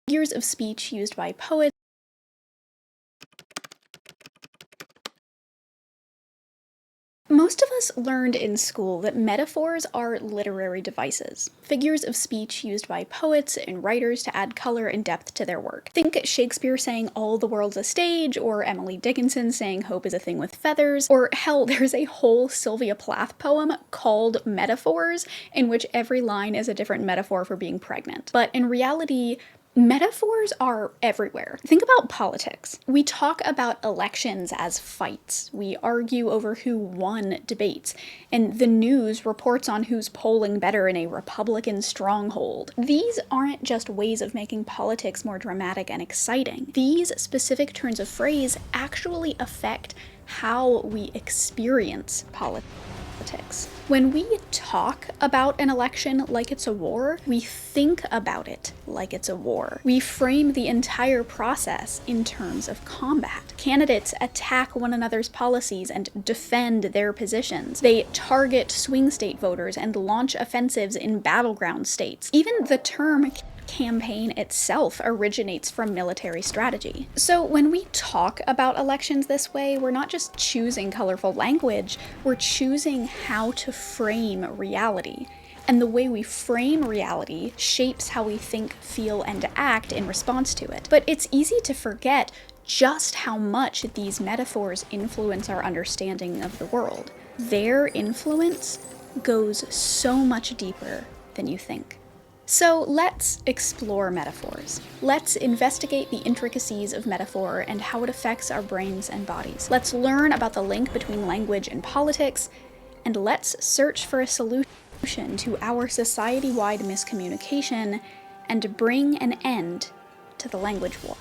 figures of speech used by poets. Most of us learned in school that metaphors are literary devices, figures of speech used by poets and writers to add color and depth to their work. Think Shakespeare saying all the world's a stage, or Emily Dickinson saying hope is a thing with feathers, or hell, there's a whole Sylvia Plath poem called Metaphors, in which every line is a different metaphor for being pregnant. But in reality, metaphors are everywhere. Think about politics. We talk about elections as fights. We argue over who won debates, and the news reports on who's polling better in a Republican stronghold. These aren't just ways of making politics more dramatic and exciting. These specific turns of phrase actually affect how we experience politics. When we talk about an election like it's a war, we think about it like it's a war. We frame the entire process in terms of combat. Candidates attack one another's policies and defend their positions. They target swing state voters and launch offensives in battleground states. Even the term campaign itself originates from military strategy. So when we talk about elections this way, we're not just choosing colorful language, we're choosing how to frame reality. And the way we frame reality shapes how we think, feel, and act in response to it. But it's easy to forget just how much these metaphors influence our understanding of the world. Their influence goes so much deeper than you think. So let's explore metaphors. Let's investigate the intricacies of metaphor and how it affects our brains and bodies. Let's learn about the link between language and politics, and let's search for a solution to our society-wide miscommunication and bring an end to the language war.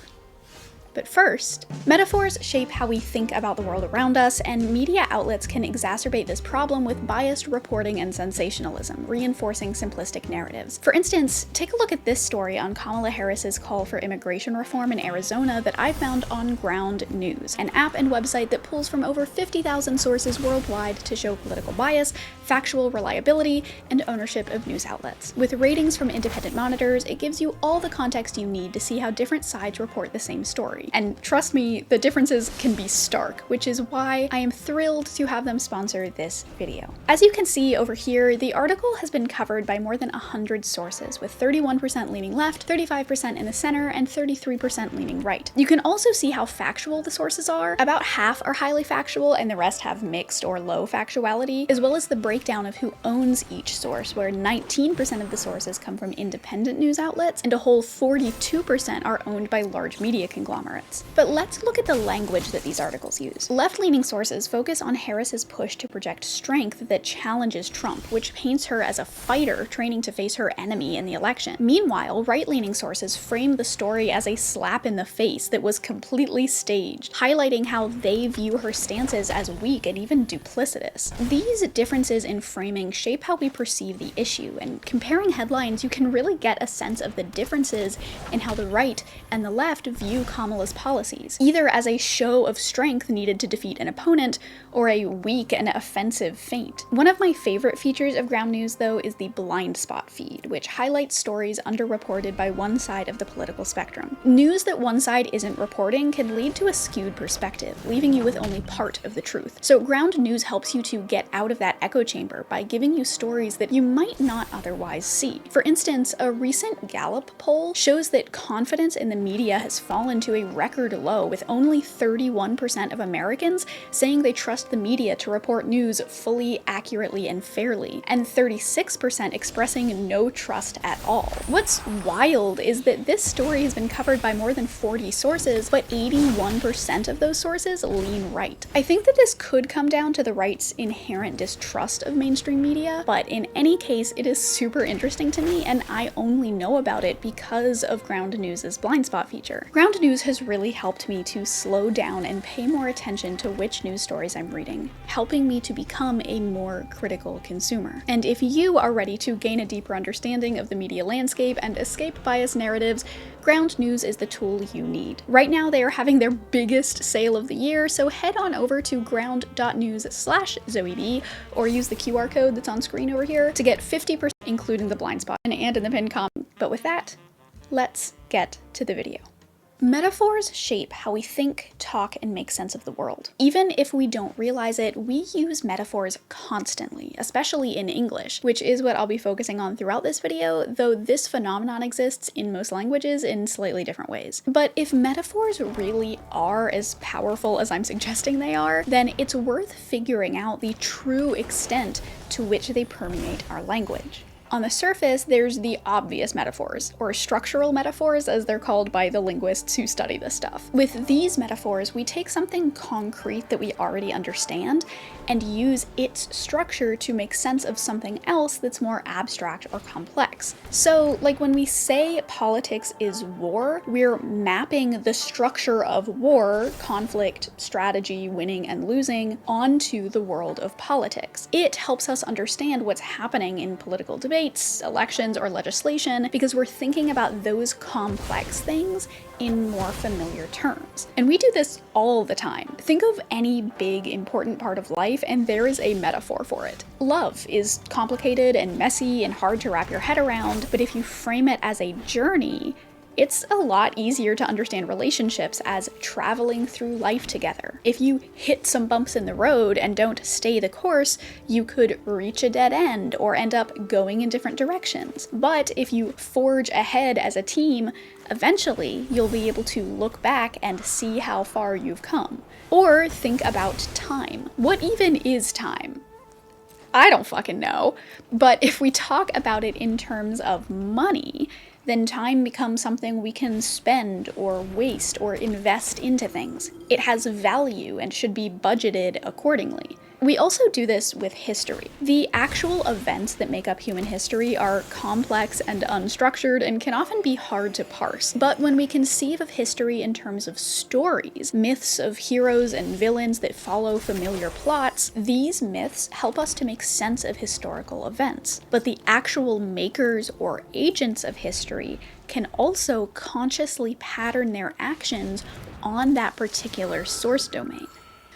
But first, metaphors shape how we think about the world around us, and media outlets can exacerbate this problem with biased reporting and sensationalism, reinforcing simplistic narratives. For instance, take a look at this story on Kamala Harris's call for immigration reform in Arizona that I found on Ground News, an app and website that pulls from over 50,000 sources worldwide to show political bias, factual reliability, and ownership of news outlets. With ratings from independent monitors, it gives you all the context you need to see how different sides report the same story. And trust me, the differences can be stark, which is why I am thrilled to have them sponsor this video. As you can see over here, the article has been covered by more than 100 sources, with 31% leaning left, 35% in the center, and 33% leaning right. You can also see how factual the sources are. About half are highly factual, and the rest have mixed or low factuality, as well as the breakdown of who owns each source, where 19% of the sources come from independent news outlets, and a whole 42% are owned by large media conglomerates. But let's look at the language that these articles use. Left-leaning sources focus on Harris's push to project strength that challenges Trump, which paints her as a fighter training to face her enemy in the election. Meanwhile, right-leaning sources frame the story as a slap in the face that was completely staged, highlighting how they view her stances as weak and even duplicitous. These differences in framing shape how we perceive the issue, and comparing headlines, you can really get a sense of the differences in how the right and the left view Kamala's policies, either as a show of strength needed to defeat an opponent, or a weak and offensive feint. One of my favorite features of Ground News, though, is the blind spot feed, which highlights stories underreported by one side of the political spectrum. News that one side isn't reporting can lead to a skewed perspective, leaving you with only part of the truth. So Ground News helps you to get out of that echo chamber by giving you stories that you might not otherwise see. For instance, a recent Gallup poll shows that confidence in the media has fallen to a record low, with only 31% of Americans saying they trust the media to report news fully, accurately, and fairly, and 36% expressing no trust at all. What's wild is that this story has been covered by more than 40 sources, but 81% of those sources lean right. I think that this could come down to the right's inherent distrust of mainstream media, but in any case, it is super interesting to me, and I only know about it because of Ground News' blind spot feature. Ground News has really helped me to slow down and pay more attention to which news stories I'm reading, helping me to become a more critical consumer. And if you are ready to gain a deeper understanding of the media landscape and escape biased narratives, Ground News is the tool you need. Right now, they are having their biggest sale of the year, so head on over to ground.news/Zoe Bee or use the QR code that's on screen over here to get 50%, including the blind spot, and in the pinned comment. But with that, Let's get to the video. Metaphors shape how we think, talk, and make sense of the world. Even if we don't realize it, we use metaphors constantly, especially in English, which is what I'll be focusing on throughout this video, though this phenomenon exists in most languages in slightly different ways. But if metaphors really are as powerful as I'm suggesting they are, then it's worth figuring out the true extent to which they permeate our language. On the surface, there's the obvious metaphors, or structural metaphors as they're called by the linguists who study this stuff. With these metaphors, we take something concrete that we already understand and use its structure to make sense of something else that's more abstract or complex. So, like when we say politics is war, we're mapping the structure of war, conflict, strategy, winning and losing, onto the world of politics. It helps us understand what's happening in political debates, elections, or legislation because we're thinking about those complex things in more familiar terms. And we do this all the time. Think of any big, important part of life, and there is a metaphor for it. Love is complicated and messy and hard to wrap your head around, but if you frame it as a journey, it's a lot easier to understand relationships as traveling through life together. If you hit some bumps in the road and don't stay the course, you could reach a dead end or end up going in different directions. But if you forge ahead as a team, eventually you'll be able to look back and see how far you've come. Or think about time. What even is time? I don't fucking know. But if we talk about it in terms of money, then time becomes something we can spend or waste or invest into things. It has value and should be budgeted accordingly. We also do this with history. The actual events that make up human history are complex and unstructured and can often be hard to parse. But when we conceive of history in terms of stories, myths of heroes and villains that follow familiar plots, these myths help us to make sense of historical events. But the actual makers or agents of history can also consciously pattern their actions on that particular source domain.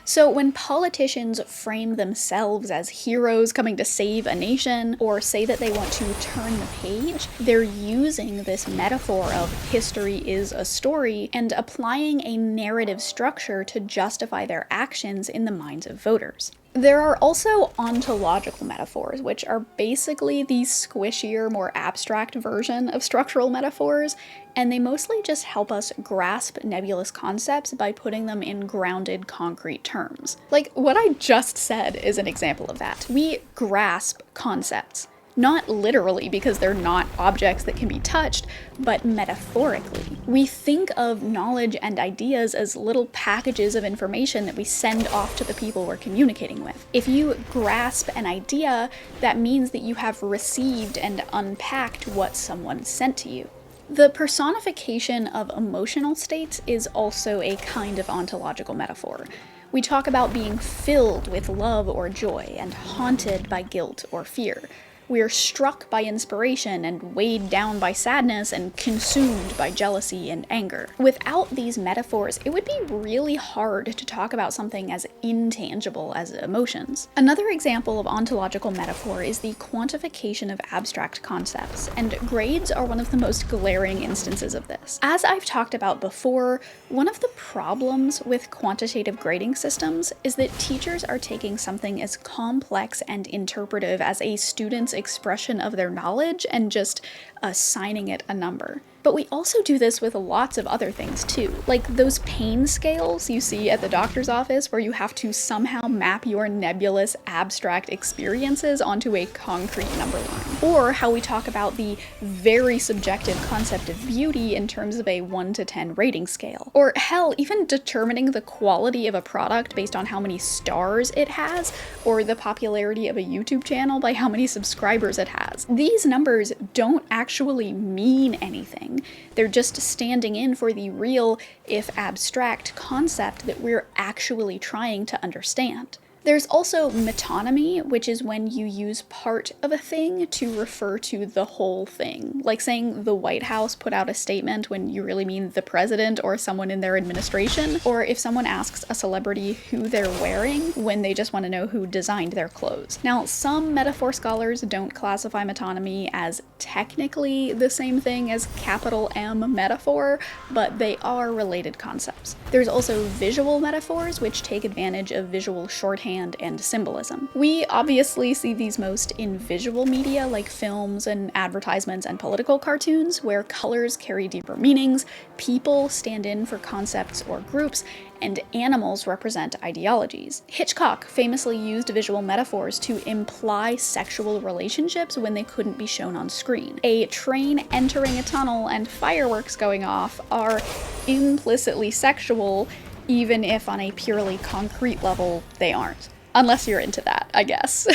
So when politicians frame themselves as heroes coming to save a nation, or say that they want to turn the page, they're using this metaphor of history is a story and applying a narrative structure to justify their actions in the minds of voters. There are also ontological metaphors, which are basically the squishier, more abstract version of structural metaphors, and they mostly just help us grasp nebulous concepts by putting them in grounded, concrete terms. Like what I just said is an example of that. We grasp concepts. Not literally because they're not objects that can be touched, but metaphorically. We think of knowledge and ideas as little packages of information that we send off to the people we're communicating with. If you grasp an idea, that means that you have received and unpacked what someone sent to you. The personification of emotional states is also a kind of ontological metaphor. We talk about being filled with love or joy and haunted by guilt or fear. We are struck by inspiration and weighed down by sadness and consumed by jealousy and anger. Without these metaphors, it would be really hard to talk about something as intangible as emotions. Another example of ontological metaphor is the quantification of abstract concepts, and grades are one of the most glaring instances of this. As I've talked about before, one of the problems with quantitative grading systems is that teachers are taking something as complex and interpretive as a student's expression of their knowledge and just assigning it a number. But we also do this with lots of other things too, like those pain scales you see at the doctor's office where you have to somehow map your nebulous, abstract experiences onto a concrete number line. Or how we talk about the very subjective concept of beauty in terms of a 1 to 10 rating scale. Or hell, even determining the quality of a product based on how many stars it has, or the popularity of a YouTube channel by how many subscribers it has. These numbers don't actually mean anything. They're just standing in for the real, if abstract, concept that we're actually trying to understand. There's also metonymy, which is when you use part of a thing to refer to the whole thing. Like saying the White House put out a statement when you really mean the president or someone in their administration. Or if someone asks a celebrity who they're wearing when they just want to know who designed their clothes. Now, some metaphor scholars don't classify metonymy as technically the same thing as capital M metaphor, but they are related concepts. There's also visual metaphors, which take advantage of visual shorthand and symbolism. We obviously see these most in visual media like films and advertisements and political cartoons, where colors carry deeper meanings, people stand in for concepts or groups, and animals represent ideologies. Hitchcock famously used visual metaphors to imply sexual relationships when they couldn't be shown on screen. A train entering a tunnel and fireworks going off are implicitly sexual, even if on a purely concrete level they aren't. Unless you're into that, I guess.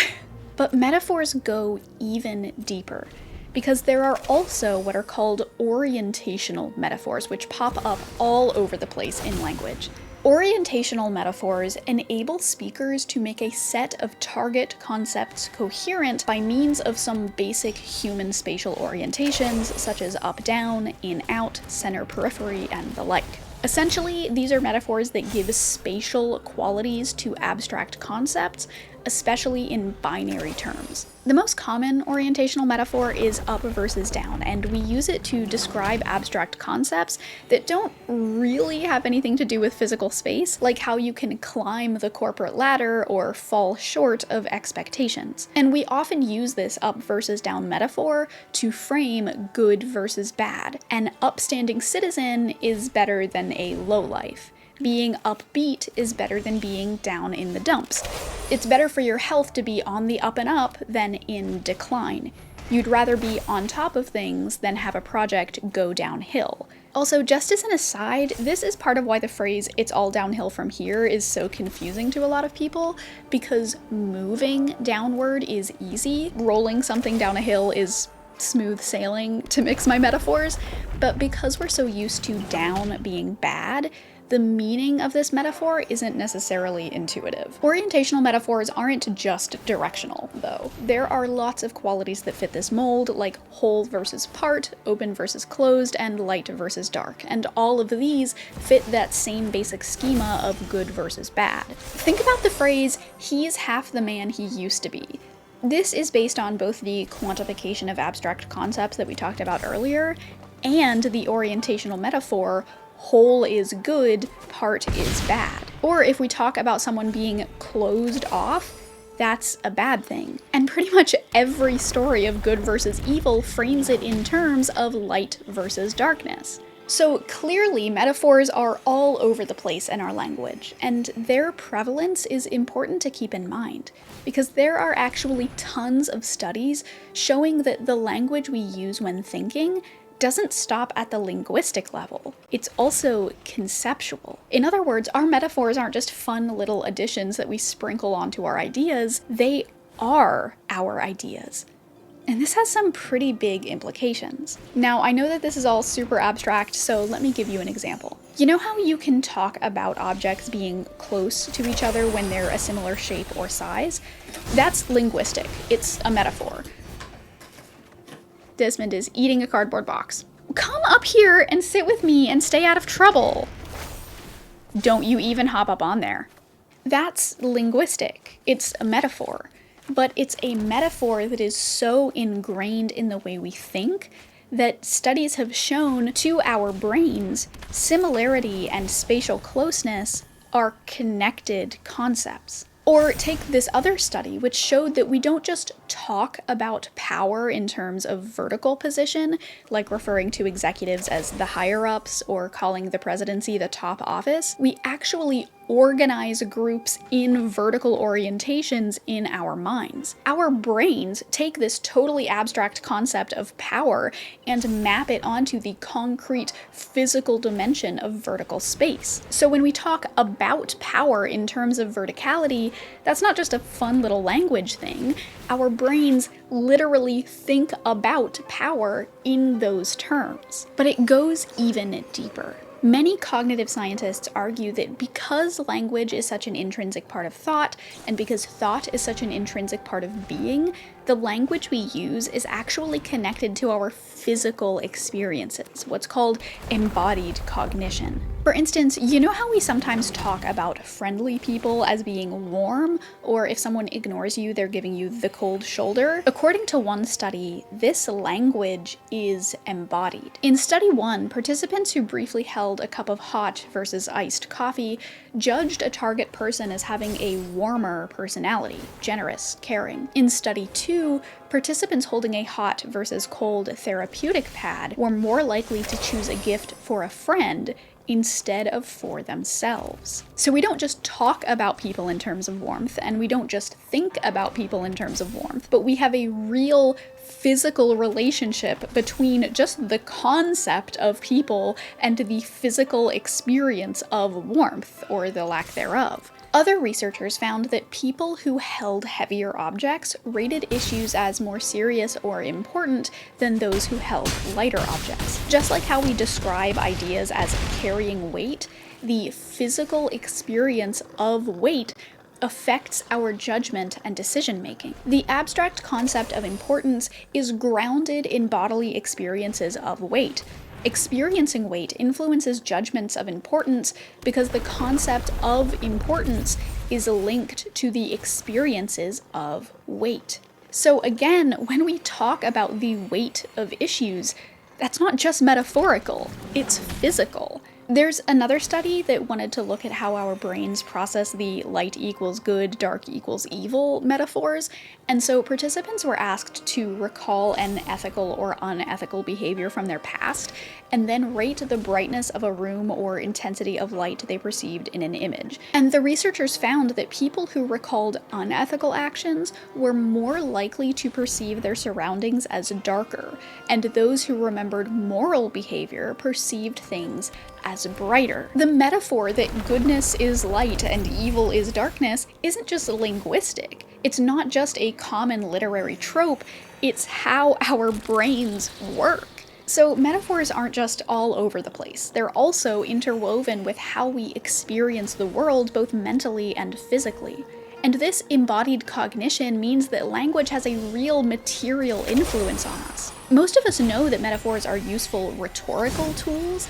But metaphors go even deeper, because there are also what are called orientational metaphors, which pop up all over the place in language. Orientational metaphors enable speakers to make a set of target concepts coherent by means of some basic human spatial orientations, such as up-down, in-out, center-periphery, and the like. Essentially, these are metaphors that give spatial qualities to abstract concepts, especially in binary terms. The most common orientational metaphor is up versus down, and we use it to describe abstract concepts that don't really have anything to do with physical space, like how you can climb the corporate ladder or fall short of expectations. And we often use this up versus down metaphor to frame good versus bad. An upstanding citizen is better than a lowlife. Being upbeat is better than being down in the dumps. It's better for your health to be on the up and up than in decline. You'd rather be on top of things than have a project go downhill. Also, just as an aside, this is part of why the phrase "it's all downhill from here" is so confusing to a lot of people, because moving downward is easy. Rolling something down a hill is smooth sailing, to mix my metaphors, but because we're so used to down being bad, the meaning of this metaphor isn't necessarily intuitive. Orientational metaphors aren't just directional, though. There are lots of qualities that fit this mold, like whole versus part, open versus closed, and light versus dark, and all of these fit that same basic schema of good versus bad. Think about the phrase, "he's half the man he used to be." This is based on both the quantification of abstract concepts that we talked about earlier, and the orientational metaphor, whole is good, part is bad. Or if we talk about someone being closed off, that's a bad thing. And pretty much every story of good versus evil frames it in terms of light versus darkness. So clearly, metaphors are all over the place in our language, and their prevalence is important to keep in mind, because there are actually tons of studies showing that the language we use when thinking doesn't stop at the linguistic level. It's also conceptual. In other words, our metaphors aren't just fun little additions that we sprinkle onto our ideas, they are our ideas. And this has some pretty big implications. Now, I know that this is all super abstract, so let me give you an example. You know how you can talk about objects being close to each other when they're a similar shape or size? That's linguistic. It's a metaphor. Desmond is eating a cardboard box. Come up here and sit with me and stay out of trouble. Don't you even hop up on there. That's linguistic. It's a metaphor. But it's a metaphor that is so ingrained in the way we think that studies have shown to our brains similarity and spatial closeness are connected concepts. Or take this other study, which showed that we don't just talk about power in terms of vertical position, like referring to executives as the higher-ups or calling the presidency the top office. We actually organize groups in vertical orientations in our minds. Our brains take this totally abstract concept of power and map it onto the concrete physical dimension of vertical space. So when we talk about power in terms of verticality, that's not just a fun little language thing. Our brains literally think about power in those terms. But it goes even deeper. Many cognitive scientists argue that because language is such an intrinsic part of thought, and because thought is such an intrinsic part of being, the language we use is actually connected to our physical experiences, what's called embodied cognition. For instance, you know how we sometimes talk about friendly people as being warm, or if someone ignores you, they're giving you the cold shoulder? According to one study, this language is embodied. In study 1, participants who briefly held a cup of hot versus iced coffee judged a target person as having a warmer personality, generous, caring. In study 2, participants holding a hot versus cold therapeutic pad were more likely to choose a gift for a friend instead of for themselves. So we don't just talk about people in terms of warmth, and we don't just think about people in terms of warmth, but we have a real physical relationship between just the concept of people and the physical experience of warmth, or the lack thereof. Other researchers found that people who held heavier objects rated issues as more serious or important than those who held lighter objects. Just like how we describe ideas as carrying weight, the physical experience of weight affects our judgment and decision-making. The abstract concept of importance is grounded in bodily experiences of weight. Experiencing weight influences judgments of importance because the concept of importance is linked to the experiences of weight. So again, when we talk about the weight of issues, that's not just metaphorical, it's physical. There's another study that wanted to look at how our brains process the light equals good, dark equals evil metaphors, and so participants were asked to recall an ethical or unethical behavior from their past, and then rate the brightness of a room or intensity of light they perceived in an image. And the researchers found that people who recalled unethical actions were more likely to perceive their surroundings as darker, and those who remembered moral behavior perceived things as brighter. The metaphor that goodness is light and evil is darkness isn't just linguistic. It's not just a common literary trope, it's how our brains work. So metaphors aren't just all over the place. They're also interwoven with how we experience the world both mentally and physically. And this embodied cognition means that language has a real material influence on us. Most of us know that metaphors are useful rhetorical tools,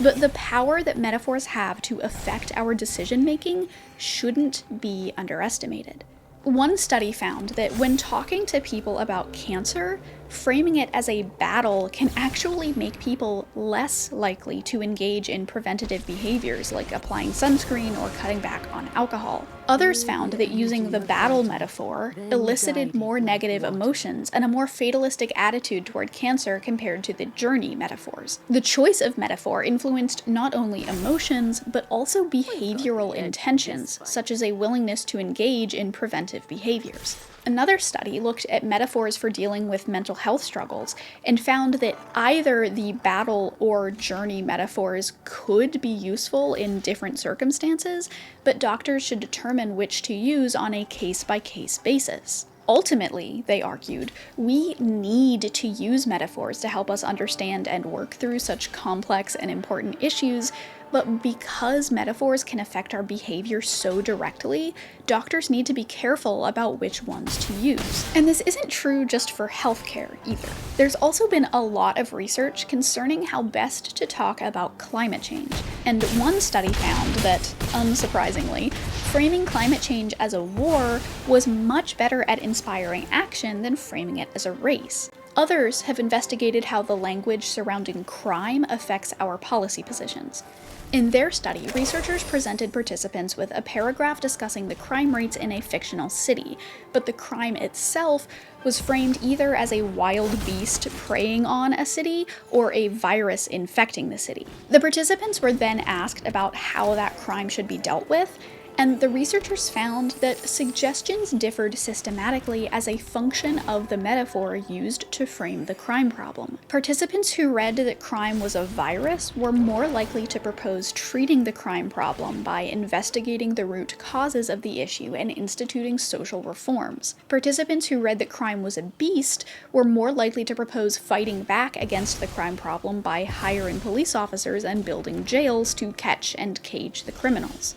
but the power that metaphors have to affect our decision-making shouldn't be underestimated. One study found that when talking to people about cancer, framing it as a battle can actually make people less likely to engage in preventative behaviors like applying sunscreen or cutting back on alcohol. Others found that using the battle metaphor elicited more negative emotions and a more fatalistic attitude toward cancer compared to the journey metaphors. The choice of metaphor influenced not only emotions, but also behavioral intentions, such as a willingness to engage in preventive behaviors. Another study looked at metaphors for dealing with mental health struggles and found that either the battle or journey metaphors could be useful in different circumstances, but doctors should determine which to use on a case-by-case basis. Ultimately, they argued, we need to use metaphors to help us understand and work through such complex and important issues, but because metaphors can affect our behavior so directly, doctors need to be careful about which ones to use. And this isn't true just for healthcare either. There's also been a lot of research concerning how best to talk about climate change. And one study found that, unsurprisingly, framing climate change as a war was much better at inspiring action than framing it as a race. Others have investigated how the language surrounding crime affects our policy positions. In their study, researchers presented participants with a paragraph discussing the crime rates in a fictional city, but the crime itself was framed either as a wild beast preying on a city or a virus infecting the city. The participants were then asked about how that crime should be dealt with, And the researchers found that suggestions differed systematically as a function of the metaphor used to frame the crime problem. Participants who read that crime was a virus were more likely to propose treating the crime problem by investigating the root causes of the issue and instituting social reforms. Participants who read that crime was a beast were more likely to propose fighting back against the crime problem by hiring police officers and building jails to catch and cage the criminals.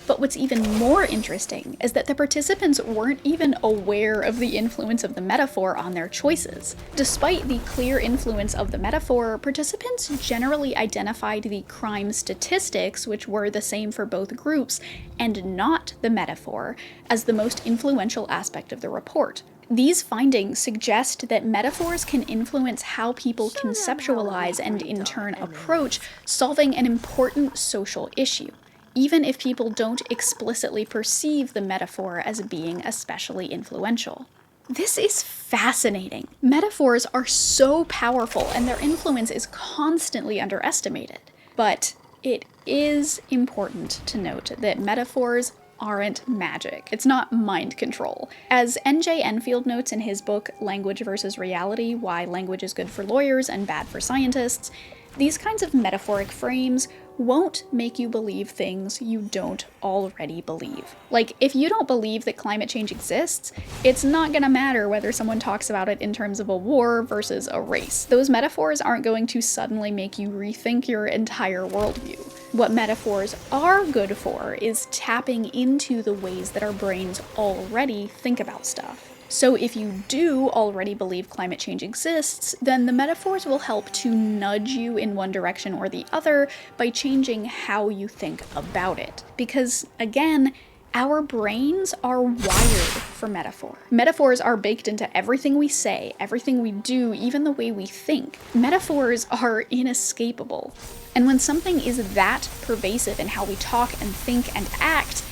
But what's even more interesting is that the participants weren't even aware of the influence of the metaphor on their choices. Despite the clear influence of the metaphor, participants generally identified the crime statistics, which were the same for both groups, and not the metaphor, as the most influential aspect of the report. These findings suggest that metaphors can influence how people conceptualize and in turn approach solving an important social issue, even if people don't explicitly perceive the metaphor as being especially influential. This is fascinating. Metaphors are so powerful and their influence is constantly underestimated. But it is important to note that metaphors aren't magic. It's not mind control. As N.J. Enfield notes in his book Language versus Reality: Why Language is Good for Lawyers and Bad for Scientists, these kinds of metaphoric frames won't make you believe things you don't already believe. Like, if you don't believe that climate change exists, it's not gonna matter whether someone talks about it in terms of a war versus a race. Those metaphors aren't going to suddenly make you rethink your entire worldview. What metaphors are good for is tapping into the ways that our brains already think about stuff. So if you do already believe climate change exists, then the metaphors will help to nudge you in one direction or the other by changing how you think about it. Because, again, our brains are wired for metaphor. Metaphors are baked into everything we say, everything we do, even the way we think. Metaphors are inescapable. And when something is that pervasive in how we talk and think and act,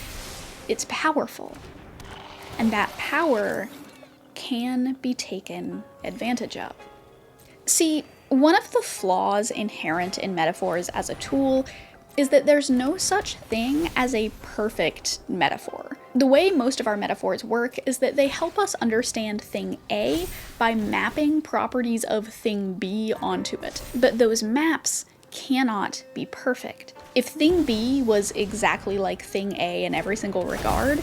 it's powerful. And that power can be taken advantage of. See, one of the flaws inherent in metaphors as a tool is that there's no such thing as a perfect metaphor. The way most of our metaphors work is that they help us understand thing A by mapping properties of thing B onto it. But those maps cannot be perfect. If thing B was exactly like thing A in every single regard,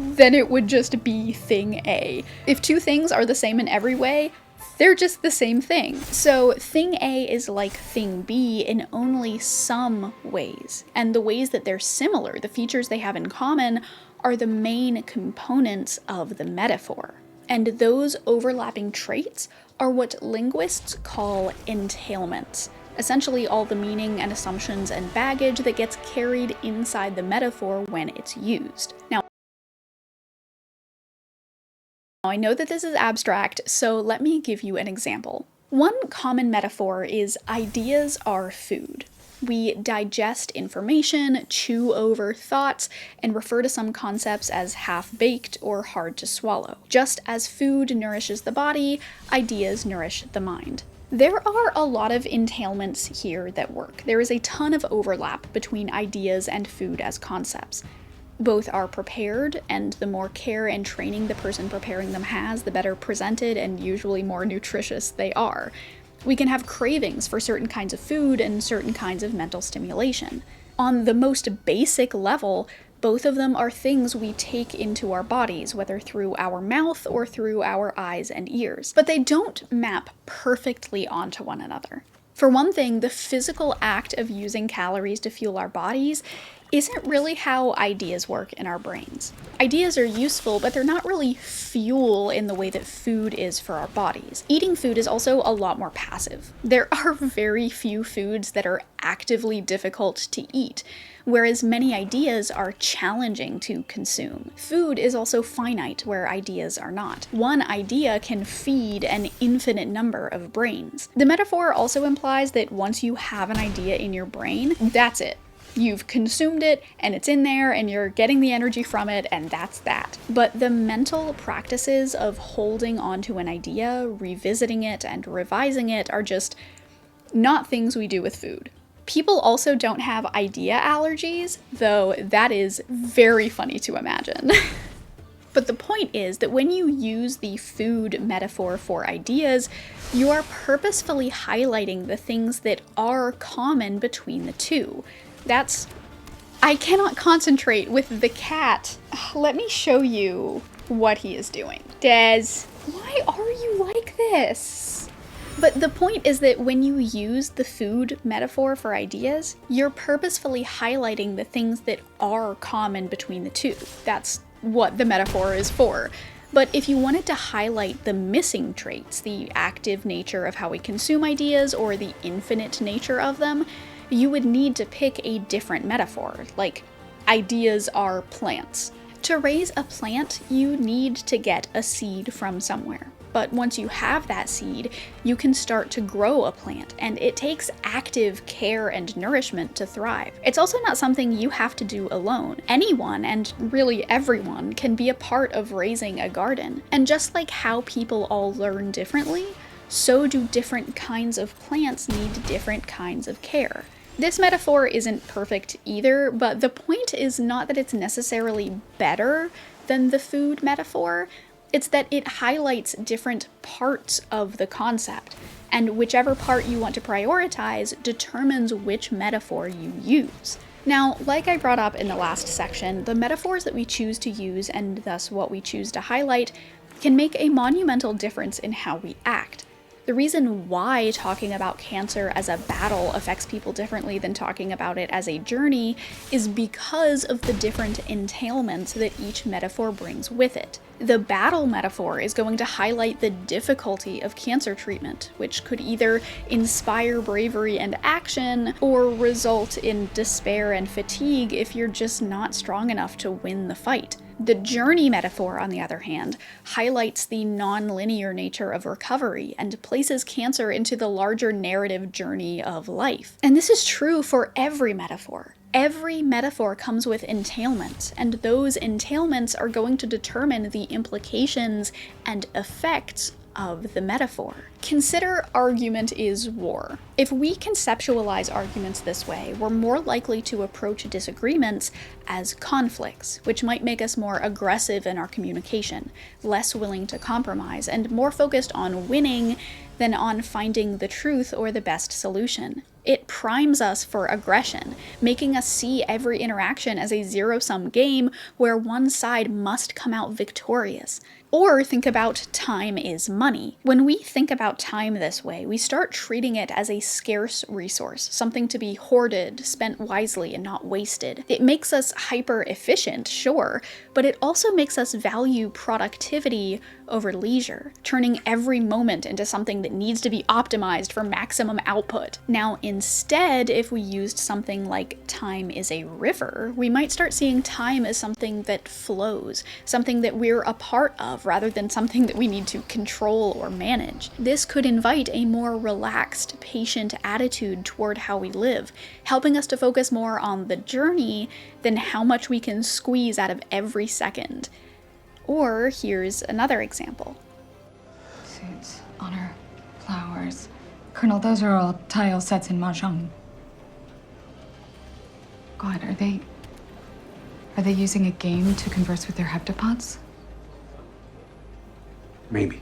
then it would just be thing A. If two things are the same in every way, they're just the same thing. So thing A is like thing B in only some ways. And the ways that they're similar, the features they have in common, are the main components of the metaphor. And those overlapping traits are what linguists call entailments. Essentially all the meaning and assumptions and baggage that gets carried inside the metaphor when it's used. Now, I know that this is abstract, so let me give you an example. One common metaphor is ideas are food. We digest information, chew over thoughts, and refer to some concepts as half-baked or hard to swallow. Just as food nourishes the body, ideas nourish the mind. There are a lot of entailments here that work. There is a ton of overlap between ideas and food as concepts. Both are prepared, and the more care and training the person preparing them has, the better presented and usually more nutritious they are. We can have cravings for certain kinds of food and certain kinds of mental stimulation. On the most basic level, both of them are things we take into our bodies, whether through our mouth or through our eyes and ears. But they don't map perfectly onto one another. For one thing, the physical act of using calories to fuel our bodies isn't really how ideas work in our brains. Ideas are useful, but they're not really fuel in the way that food is for our bodies. Eating food is also a lot more passive. There are very few foods that are actively difficult to eat, whereas many ideas are challenging to consume. Food is also finite, where ideas are not. One idea can feed an infinite number of brains. The metaphor also implies that once you have an idea in your brain, that's it. You've consumed it, and it's in there, and you're getting the energy from it, and that's that. But the mental practices of holding onto an idea, revisiting it, and revising it are just not things we do with food. People also don't have idea allergies, though that is very funny to imagine. But the point is that when you use the food metaphor for ideas, you are purposefully highlighting the things that are common between the two. I cannot concentrate with the cat. Let me show you what he is doing. Des, why are you like this? But the point is that when you use the food metaphor for ideas, you're purposefully highlighting the things that are common between the two. That's what the metaphor is for. But if you wanted to highlight the missing traits, the active nature of how we consume ideas or the infinite nature of them, you would need to pick a different metaphor, like ideas are plants. To raise a plant, you need to get a seed from somewhere. But once you have that seed, you can start to grow a plant, and it takes active care and nourishment to thrive. It's also not something you have to do alone. Anyone, and really everyone, can be a part of raising a garden. And just like how people all learn differently, so do different kinds of plants need different kinds of care. This metaphor isn't perfect either, but the point is not that it's necessarily better than the food metaphor. It's that it highlights different parts of the concept, and whichever part you want to prioritize determines which metaphor you use. Now, like I brought up in the last section, the metaphors that we choose to use, and thus what we choose to highlight, can make a monumental difference in how we act. The reason why talking about cancer as a battle affects people differently than talking about it as a journey is because of the different entailments that each metaphor brings with it. The battle metaphor is going to highlight the difficulty of cancer treatment, which could either inspire bravery and action, or result in despair and fatigue if you're just not strong enough to win the fight. The journey metaphor, on the other hand, highlights the non-linear nature of recovery and places cancer into the larger narrative journey of life. And this is true for every metaphor. Every metaphor comes with entailments, and those entailments are going to determine the implications and effects of the metaphor. Consider argument is war. If we conceptualize arguments this way, we're more likely to approach disagreements as conflicts, which might make us more aggressive in our communication, less willing to compromise, and more focused on winning than on finding the truth or the best solution. It primes us for aggression, making us see every interaction as a zero-sum game where one side must come out victorious. Or think about time is money. When we think about time this way, we start treating it as a scarce resource, something to be hoarded, spent wisely, and not wasted. It makes us hyper-efficient, sure, but it also makes us value productivity over leisure, turning every moment into something that needs to be optimized for maximum output. Now, instead, if we used something like time is a river, we might start seeing time as something that flows, something that we're a part of, rather than something that we need to control or manage. This could invite a more relaxed, patient attitude toward how we live, helping us to focus more on the journey than how much we can squeeze out of every second. Or here's another example. Suits, honor, flowers. Colonel, those are all tile sets in mahjong. God, are they using a game to converse with their heptapods? Maybe.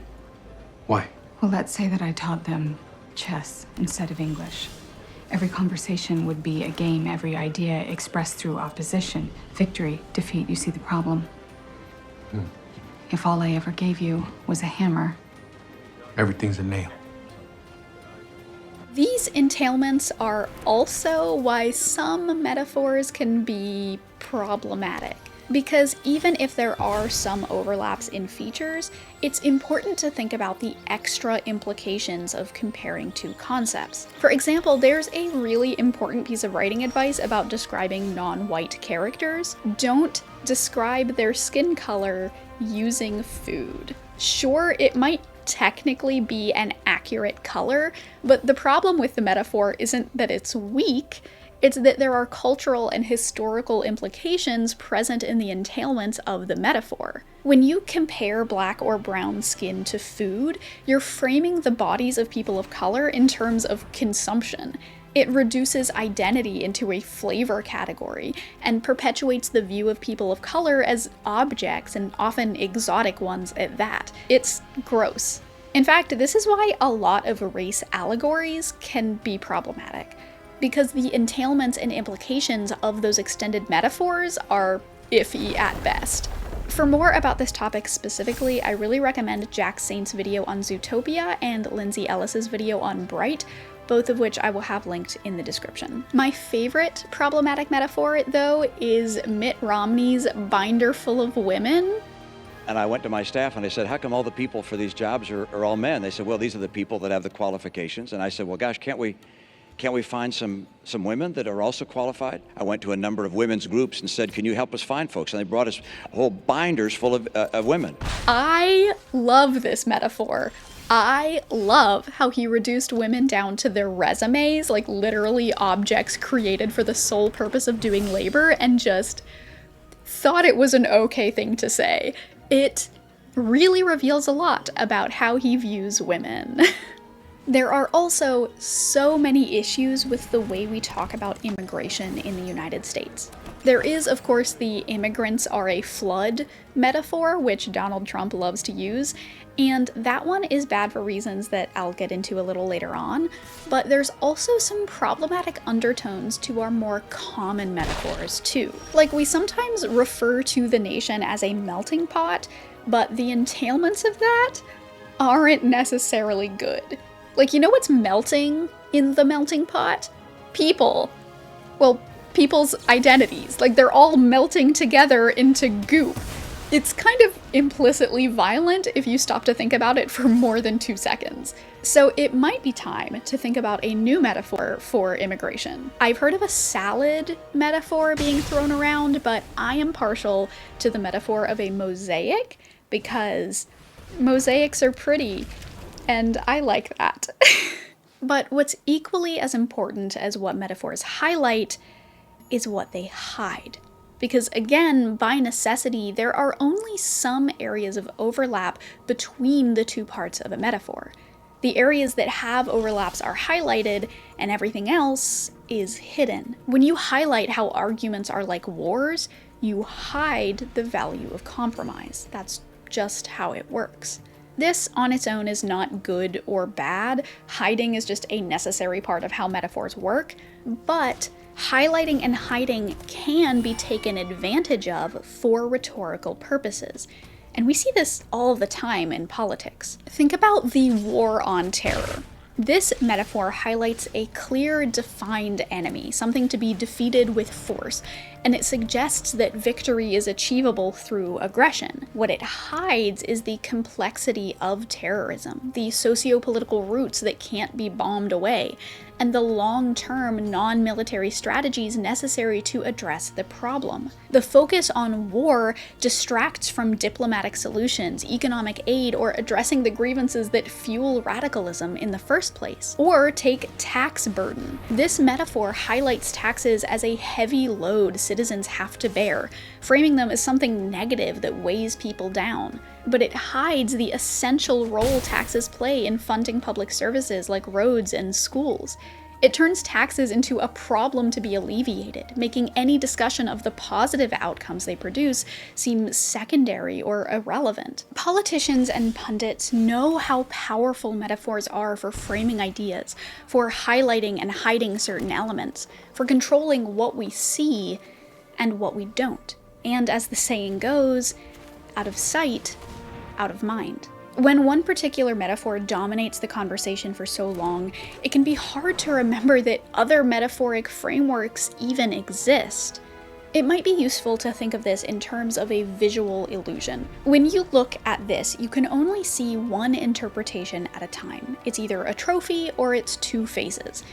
Why? Well, let's say that I taught them chess instead of English. Every conversation would be a game, every idea expressed through opposition. Victory, defeat, you see the problem? If all I ever gave you was a hammer. Everything's a nail. These entailments are also why some metaphors can be problematic. Because even if there are some overlaps in features, it's important to think about the extra implications of comparing two concepts. For example, there's a really important piece of writing advice about describing non-white characters. Don't describe their skin color using food. Sure, it might technically be an accurate color, but the problem with the metaphor isn't that it's weak, It's that there are cultural and historical implications present in the entailments of the metaphor. When you compare black or brown skin to food, you're framing the bodies of people of color in terms of consumption. It reduces identity into a flavor category and perpetuates the view of people of color as objects, and often exotic ones at that. It's gross. In fact, this is why a lot of race allegories can be problematic, because the entailments and implications of those extended metaphors are iffy at best. For more about this topic specifically, I really recommend Jack Saint's video on Zootopia and Lindsay Ellis's video on Bright, both of which I will have linked in the description. My favorite problematic metaphor, though, is Mitt Romney's binder full of women. And I went to my staff and I said, how come all the people for these jobs are all men? They said, well, these are the people that have the qualifications. And I said, well, gosh, can't we find some women that are also qualified? I went to a number of women's groups and said, can you help us find folks? And they brought us whole binders full of women. I love this metaphor. I love how he reduced women down to their resumes, like literally objects created for the sole purpose of doing labor, and just thought it was an okay thing to say. It really reveals a lot about how he views women. There are also so many issues with the way we talk about immigration in the United States. There is, of course, the immigrants are a flood metaphor, which Donald Trump loves to use, and that one is bad for reasons that I'll get into a little later on, but there's also some problematic undertones to our more common metaphors, too. Like, we sometimes refer to the nation as a melting pot, but the entailments of that aren't necessarily good. Like, you know what's melting in the melting pot? People. Well, people's identities. Like, they're all melting together into goop. It's kind of implicitly violent if you stop to think about it for more than 2 seconds. So it might be time to think about a new metaphor for immigration. I've heard of a salad metaphor being thrown around, but I am partial to the metaphor of a mosaic because mosaics are pretty. And I like that. But what's equally as important as what metaphors highlight is what they hide. Because again, by necessity, there are only some areas of overlap between the two parts of a metaphor. The areas that have overlaps are highlighted, and everything else is hidden. When you highlight how arguments are like wars, you hide the value of compromise. That's just how it works. This on its own is not good or bad. Hiding is just a necessary part of how metaphors work, but highlighting and hiding can be taken advantage of for rhetorical purposes. And we see this all the time in politics. Think about the war on terror. This metaphor highlights a clear, defined enemy, something to be defeated with force, and it suggests that victory is achievable through aggression. What it hides is the complexity of terrorism, the socio-political roots that can't be bombed away, and the long-term non-military strategies necessary to address the problem. The focus on war distracts from diplomatic solutions, economic aid, or addressing the grievances that fuel radicalism in the first place. Or take tax burden. This metaphor highlights taxes as a heavy load citizens have to bear, framing them as something negative that weighs people down. But it hides the essential role taxes play in funding public services like roads and schools. It turns taxes into a problem to be alleviated, making any discussion of the positive outcomes they produce seem secondary or irrelevant. Politicians and pundits know how powerful metaphors are for framing ideas, for highlighting and hiding certain elements, for controlling what we see and what we don't. And as the saying goes, out of sight, out of mind. When one particular metaphor dominates the conversation for so long, it can be hard to remember that other metaphoric frameworks even exist. It might be useful to think of this in terms of a visual illusion. When you look at this, you can only see one interpretation at a time. It's either a trophy or it's two faces.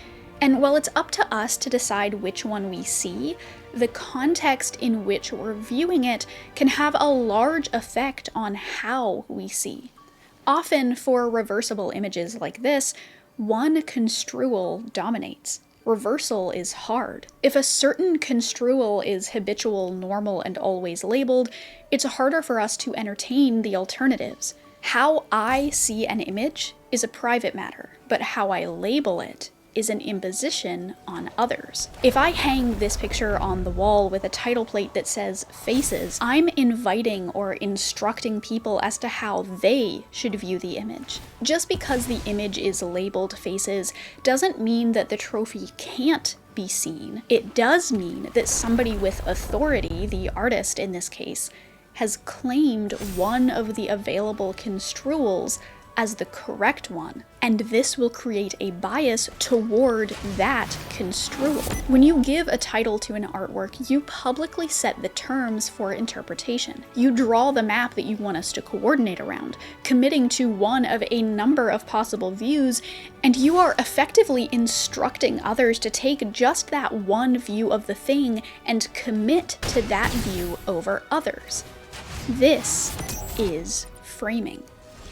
And while it's up to us to decide which one we see, the context in which we're viewing it can have a large effect on how we see. Often for reversible images like this, one construal dominates. reversal is hard. If a certain construal is habitual, normal, and always labeled, it's harder for us to entertain the alternatives. How I see an image is a private matter, but how I label it is an imposition on others. If I hang this picture on the wall with a title plate that says faces, I'm inviting or instructing people as to how they should view the image. Just because the image is labeled faces doesn't mean that the trophy can't be seen. It does mean that somebody with authority, the artist in this case, has claimed one of the available construals as the correct one, and this will create a bias toward that construal. When you give a title to an artwork, you publicly set the terms for interpretation. You draw the map that you want us to coordinate around, committing to one of a number of possible views, and you are effectively instructing others to take just that one view of the thing and commit to that view over others. This is framing.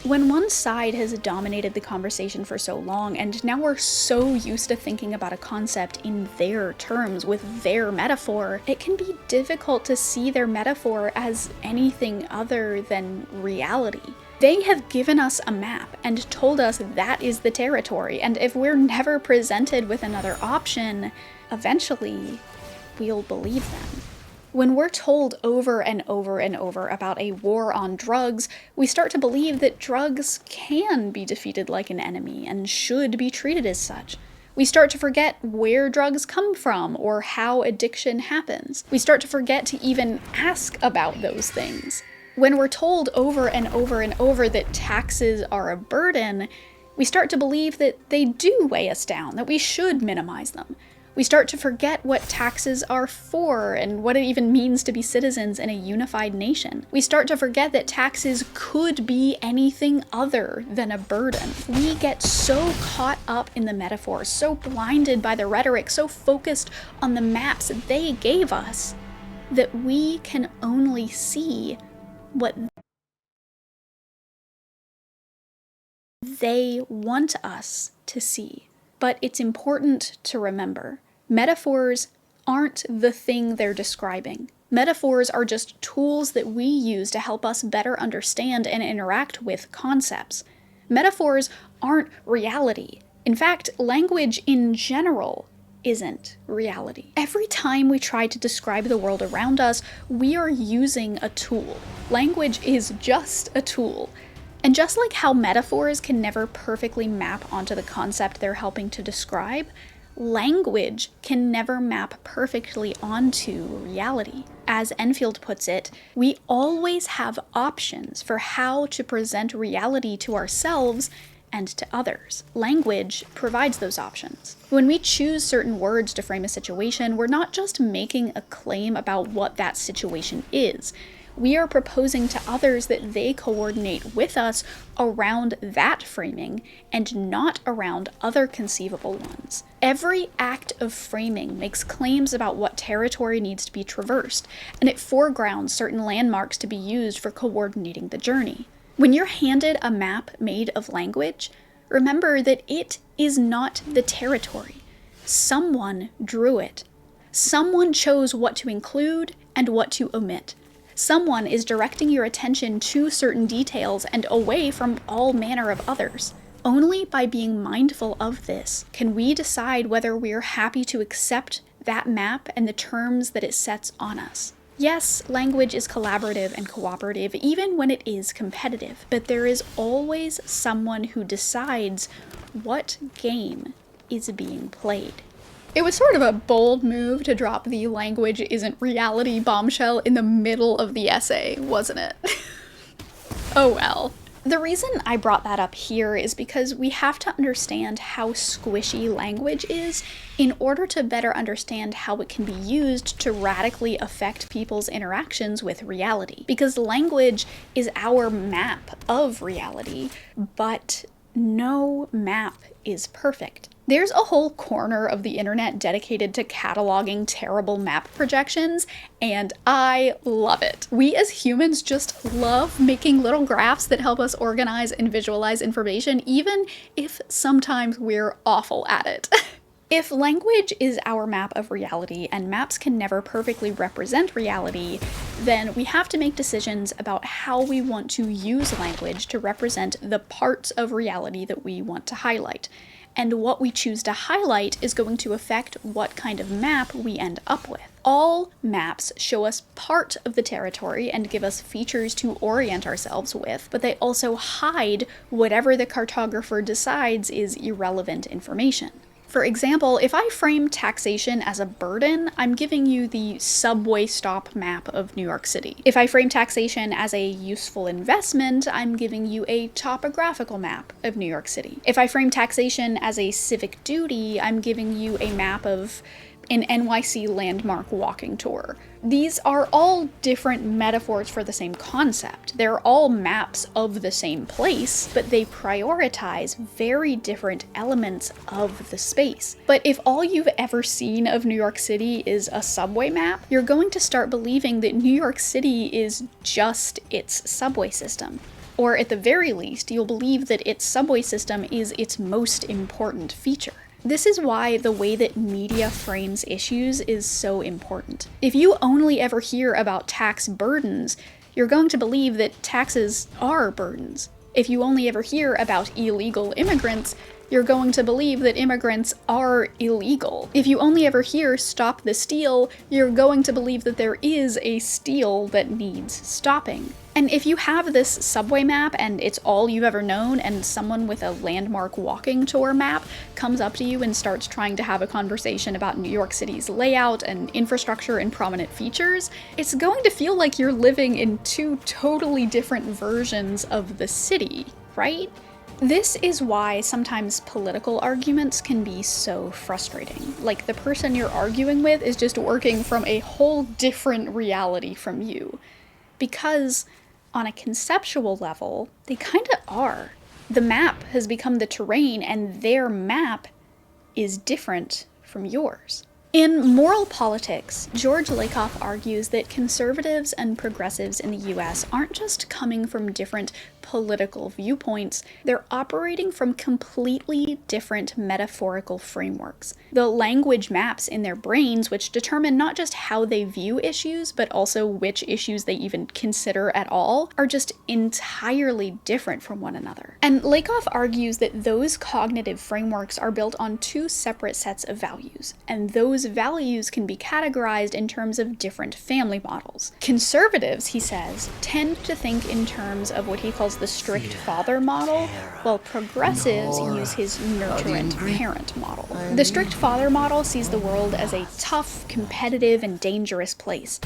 When one side has dominated the conversation for so long, and now we're so used to thinking about a concept in their terms with their metaphor, it can be difficult to see their metaphor as anything other than reality. They have given us a map and told us that is the territory, and if we're never presented with another option, eventually we'll believe them. When we're told over and over and over about a war on drugs, we start to believe that drugs can be defeated like an enemy and should be treated as such. We start to forget where drugs come from or how addiction happens. We start to forget to even ask about those things. When we're told over and over and over that taxes are a burden, we start to believe that they do weigh us down, that we should minimize them. We start to forget what taxes are for and what it even means to be citizens in a unified nation. We start to forget that taxes could be anything other than a burden. We get so caught up in the metaphors, so blinded by the rhetoric, so focused on the maps they gave us, that we can only see what they want us to see. But it's important to remember, metaphors aren't the thing they're describing. Metaphors are just tools that we use to help us better understand and interact with concepts. Metaphors aren't reality. In fact, language in general isn't reality. Every time we try to describe the world around us, we are using a tool. Language is just a tool. And just like how metaphors can never perfectly map onto the concept they're helping to describe, language can never map perfectly onto reality. As Enfield puts it, we always have options for how to present reality to ourselves and to others. Language provides those options. When we choose certain words to frame a situation, we're not just making a claim about what that situation is. We are proposing to others that they coordinate with us around that framing and not around other conceivable ones. Every act of framing makes claims about what territory needs to be traversed, and it foregrounds certain landmarks to be used for coordinating the journey. When you're handed a map made of language, remember that it is not the territory. Someone drew it. Someone chose what to include and what to omit. Someone is directing your attention to certain details and away from all manner of others. Only by being mindful of this can we decide whether we're happy to accept that map and the terms that it sets on us. Yes, language is collaborative and cooperative even when it is competitive, but there is always someone who decides what game is being played. It was sort of a bold move to drop the language isn't reality bombshell in the middle of the essay, wasn't it? Oh well. The reason I brought that up here is because we have to understand how squishy language is in order to better understand how it can be used to radically affect people's interactions with reality. Because language is our map of reality, but no map is perfect. There's a whole corner of the internet dedicated to cataloging terrible map projections, and I love it. We as humans just love making little graphs that help us organize and visualize information, even if sometimes we're awful at it. If language is our map of reality and maps can never perfectly represent reality, then we have to make decisions about how we want to use language to represent the parts of reality that we want to highlight. And what we choose to highlight is going to affect what kind of map we end up with. All maps show us part of the territory and give us features to orient ourselves with, but they also hide whatever the cartographer decides is irrelevant information. For example, if I frame taxation as a burden, I'm giving you the subway stop map of New York City. If I frame taxation as a useful investment, I'm giving you a topographical map of New York City. If I frame taxation as a civic duty, I'm giving you a map of an NYC landmark walking tour. These are all different metaphors for the same concept. They're all maps of the same place, but they prioritize very different elements of the space. But if all you've ever seen of New York City is a subway map, you're going to start believing that New York City is just its subway system. Or at the very least, you'll believe that its subway system is its most important feature. This is why the way that media frames issues is so important. If you only ever hear about tax burdens, you're going to believe that taxes are burdens. If you only ever hear about illegal immigrants, you're going to believe that immigrants are illegal. If you only ever hear "stop the steal," you're going to believe that there is a steal that needs stopping. And if you have this subway map and it's all you've ever known, and someone with a landmark walking tour map comes up to you and starts trying to have a conversation about New York City's layout and infrastructure and prominent features, it's going to feel like you're living in two totally different versions of the city, right? This is why sometimes political arguments can be so frustrating. Like, the person you're arguing with is just working from a whole different reality from you. Because on a conceptual level, they kinda are. The map has become the terrain, and their map is different from yours. In Moral Politics, George Lakoff argues that conservatives and progressives in the US aren't just coming from different political viewpoints, they're operating from completely different metaphorical frameworks. The language maps in their brains, which determine not just how they view issues, but also which issues they even consider at all, are just entirely different from one another. And Lakoff argues that those cognitive frameworks are built on two separate sets of values, and those values can be categorized in terms of different family models. Conservatives, he says, tend to think in terms of what he calls the strict father model, while progressives use his nurturant parent model. The strict father model sees the world as a tough, competitive, and dangerous place.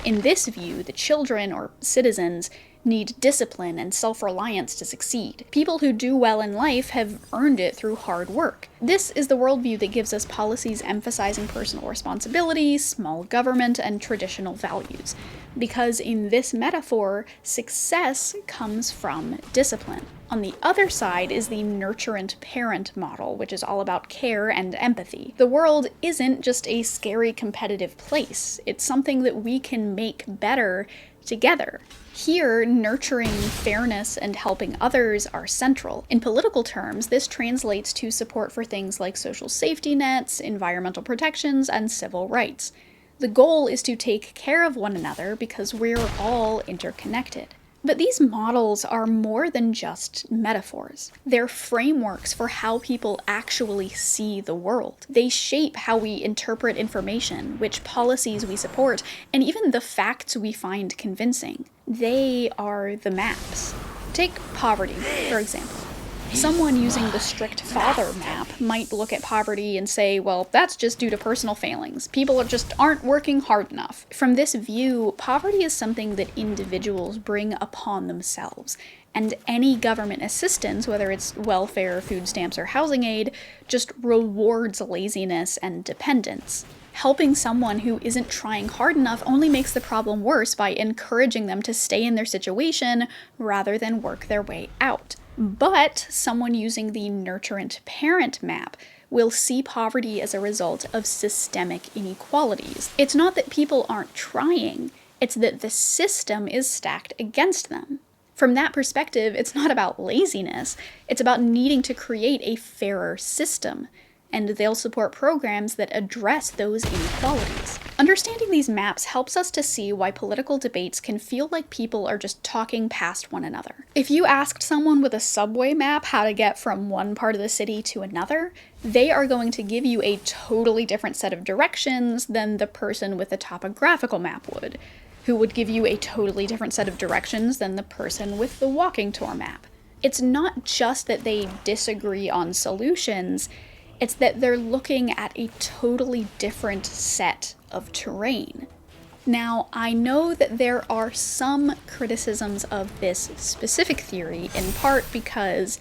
In this view, the children, or citizens, need discipline and self-reliance to succeed. People who do well in life have earned it through hard work. This is the worldview that gives us policies emphasizing personal responsibility, small government, and traditional values. Because in this metaphor, success comes from discipline. On the other side is the nurturant parent model, which is all about care and empathy. The world isn't just a scary competitive place. It's something that we can make better together. Here, nurturing fairness and helping others are central. In political terms, this translates to support for things like social safety nets, environmental protections, and civil rights. The goal is to take care of one another because we're all interconnected. But these models are more than just metaphors. They're frameworks for how people actually see the world. They shape how we interpret information, which policies we support, and even the facts we find convincing. They are the maps. Take poverty, for example. Someone using the strict father map might look at poverty and say, well, that's just due to personal failings. People just aren't working hard enough. From this view, poverty is something that individuals bring upon themselves. And any government assistance, whether it's welfare, food stamps, or housing aid, just rewards laziness and dependence. Helping someone who isn't trying hard enough only makes the problem worse by encouraging them to stay in their situation rather than work their way out. But someone using the nurturant parent map will see poverty as a result of systemic inequalities. It's not that people aren't trying, it's that the system is stacked against them. From that perspective, it's not about laziness, it's about needing to create a fairer system. and they'll support programs that address those inequalities. Understanding these maps helps us to see why political debates can feel like people are just talking past one another. If you asked someone with a subway map how to get from one part of the city to another, they are going to give you a totally different set of directions than the person with a topographical map would, who would give you a totally different set of directions than the person with the walking tour map. It's not just that they disagree on solutions, it's that they're looking at a totally different set of terrain. Now, I know that there are some criticisms of this specific theory, in part because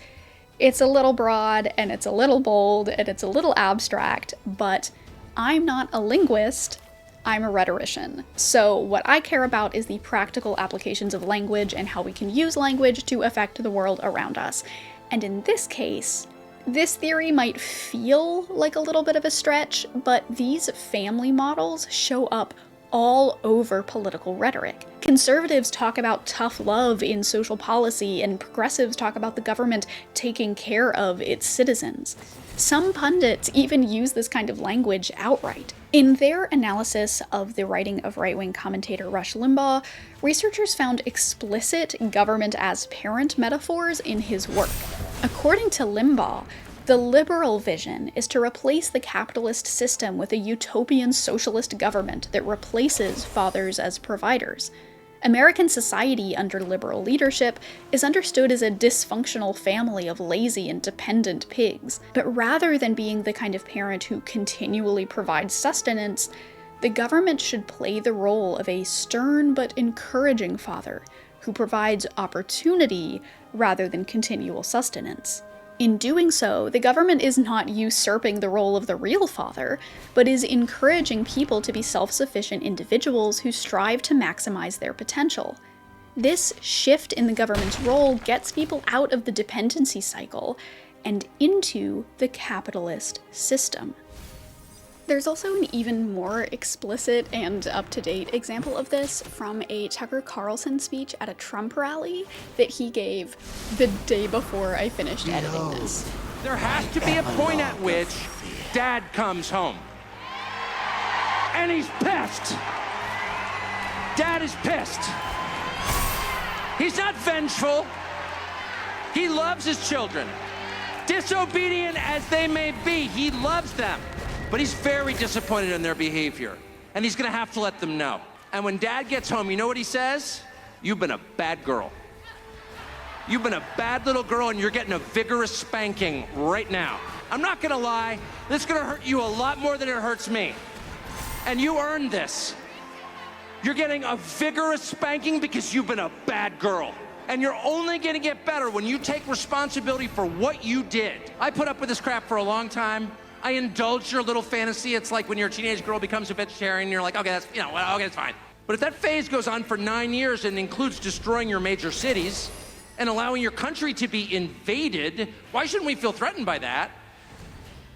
it's a little broad, and it's a little bold, and it's a little abstract, but I'm not a linguist, I'm a rhetorician. So what I care about is the practical applications of language and how we can use language to affect the world around us. And in this case, this theory might feel like a little bit of a stretch, but these family models show up all over political rhetoric. Conservatives talk about tough love in social policy, and progressives talk about the government taking care of its citizens. Some pundits even use this kind of language outright. In their analysis of the writing of right-wing commentator Rush Limbaugh, researchers found explicit government as parent metaphors in his work. According to Limbaugh, the liberal vision is to replace the capitalist system with a utopian socialist government that replaces fathers as providers. American society under liberal leadership is understood as a dysfunctional family of lazy and dependent pigs. But rather than being the kind of parent who continually provides sustenance, the government should play the role of a stern but encouraging father who provides opportunity rather than continual sustenance. In doing so, the government is not usurping the role of the real father, but is encouraging people to be self-sufficient individuals who strive to maximize their potential. This shift in the government's role gets people out of the dependency cycle and into the capitalist system. There's also an even more explicit and up-to-date example of this from a Tucker Carlson speech at a Trump rally that he gave the day before I finished editing this. There has to be a point at which Dad comes home. And he's pissed. Dad is pissed. He's not vengeful. He loves his children. Disobedient as they may be, he loves them. But he's very disappointed in their behavior, and he's gonna have to let them know. And when Dad gets home, you know what he says? You've been a bad girl. You've been a bad little girl, and you're getting a vigorous spanking right now. I'm not gonna lie, this is gonna hurt you a lot more than it hurts me. And you earned this. You're getting a vigorous spanking because you've been a bad girl. And you're only gonna get better when you take responsibility for what you did. I put up with this crap for a long time. I indulge your little fantasy. It's like when your teenage girl becomes a vegetarian, you're like, okay, that's, okay, it's fine. But if that phase goes on for 9 years and includes destroying your major cities and allowing your country to be invaded, why shouldn't we feel threatened by that?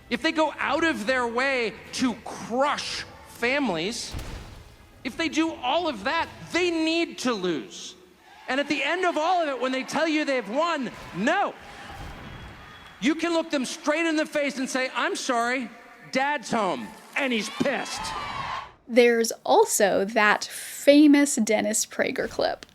If they go out of their way to crush families, if they do all of that, they need to lose. And at the end of all of it, when they tell you they've won, no. You can look them straight in the face and say, I'm sorry, Dad's home, and he's pissed. There's also that famous Dennis Prager clip.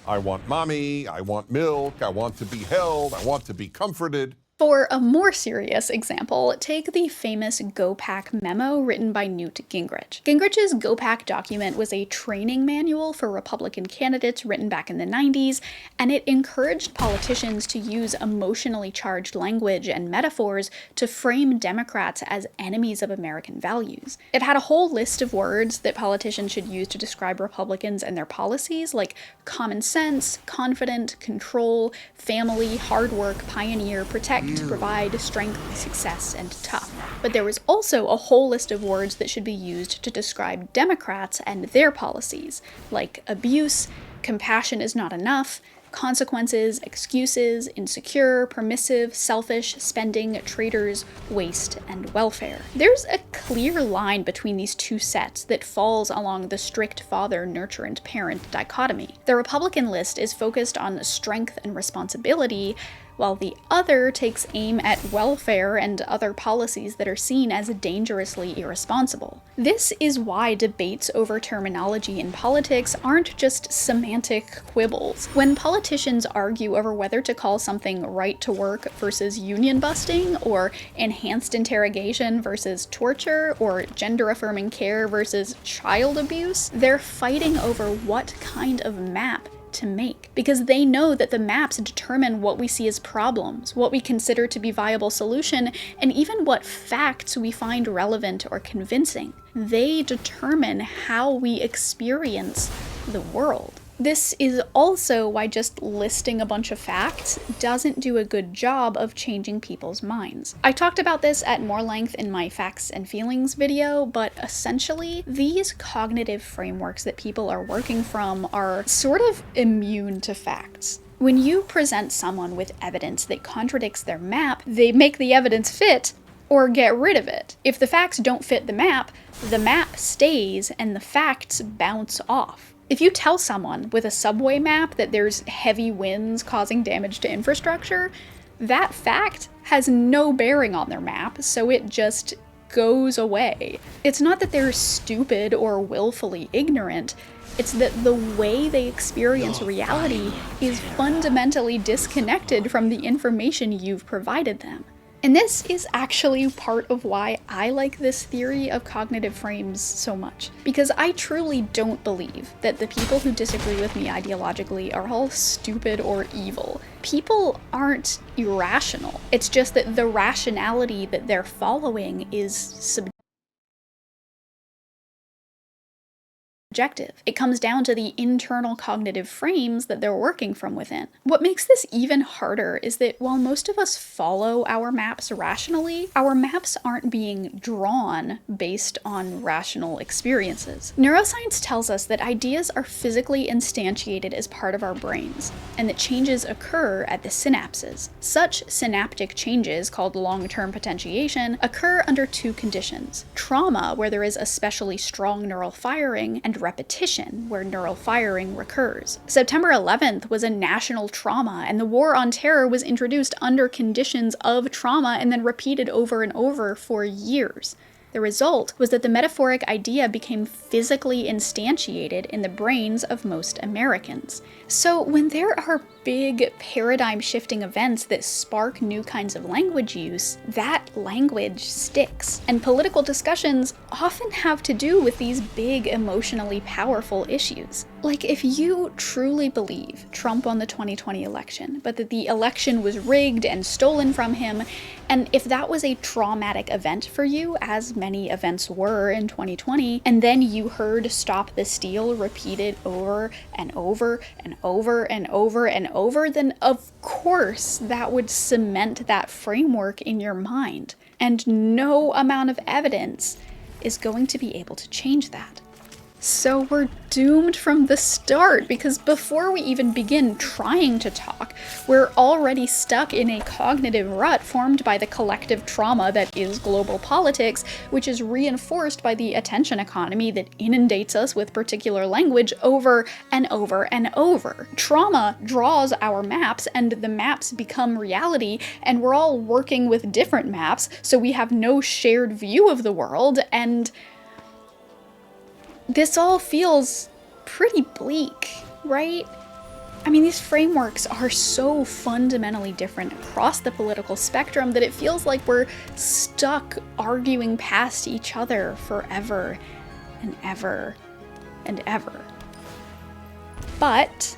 I want mommy, I want milk, I want to be held, I want to be comforted. For a more serious example, take the famous GoPack memo written by Newt Gingrich. Gingrich's GoPack document was a training manual for Republican candidates written back in the 90s, and it encouraged politicians to use emotionally charged language and metaphors to frame Democrats as enemies of American values. It had a whole list of words that politicians should use to describe Republicans and their policies, like common sense, confident, control, family, hard work, pioneer, protect, provide, strength, success, and tough. But there was also a whole list of words that should be used to describe Democrats and their policies, like abuse, compassion is not enough, consequences, excuses, insecure, permissive, selfish, spending, traitors, waste, and welfare. There's a clear line between these two sets that falls along the strict father, nurture, and parent dichotomy. The Republican list is focused on strength and responsibility, while the other takes aim at welfare and other policies that are seen as dangerously irresponsible. This is why debates over terminology in politics aren't just semantic quibbles. When politicians argue over whether to call something right to work versus union busting, or enhanced interrogation versus torture, or gender-affirming care versus child abuse, they're fighting over what kind of map to make, because they know that the maps determine what we see as problems, what we consider to be viable solution, and even what facts we find relevant or convincing. They determine how we experience the world. This is also why just listing a bunch of facts doesn't do a good job of changing people's minds. I talked about this at more length in my Facts and Feelings video, but essentially, these cognitive frameworks that people are working from are sort of immune to facts. When you present someone with evidence that contradicts their map, they make the evidence fit or get rid of it. If the facts don't fit the map stays and the facts bounce off. If you tell someone with a subway map that there's heavy winds causing damage to infrastructure, that fact has no bearing on their map, so it just goes away. It's not that they're stupid or willfully ignorant, it's that the way they experience reality is fundamentally disconnected from the information you've provided them. And this is actually part of why I like this theory of cognitive frames so much, because I truly don't believe that the people who disagree with me ideologically are all stupid or evil. People aren't irrational. It's just that the rationality that they're following is subjective. It comes down to the internal cognitive frames that they're working from within. What makes this even harder is that while most of us follow our maps rationally, our maps aren't being drawn based on rational experiences. Neuroscience tells us that ideas are physically instantiated as part of our brains, and that changes occur at the synapses. Such synaptic changes, called long-term potentiation, occur under two conditions: trauma, where there is especially strong neural firing, and repetition, where neural firing recurs. September 11th was a national trauma, and the War on Terror was introduced under conditions of trauma and then repeated over and over for years. The result was that the metaphoric idea became physically instantiated in the brains of most Americans. So when there are big paradigm-shifting events that spark new kinds of language use, that language sticks. And political discussions often have to do with these big, emotionally powerful issues. Like, if you truly believe Trump won the 2020 election, but that the election was rigged and stolen from him, and if that was a traumatic event for you, as many events were in 2020, and then you heard "Stop the Steal" repeated over and over and over and over and over, then of course that would cement that framework in your mind. And no amount of evidence is going to be able to change that. So we're doomed from the start, because before we even begin trying to talk, we're already stuck in a cognitive rut formed by the collective trauma that is global politics, which is reinforced by the attention economy that inundates us with particular language over and over and over. Trauma draws our maps, and the maps become reality, and we're all working with different maps, so we have no shared view of the world, and this all feels pretty bleak, right? I mean, these frameworks are so fundamentally different across the political spectrum that it feels like we're stuck arguing past each other forever and ever and ever. But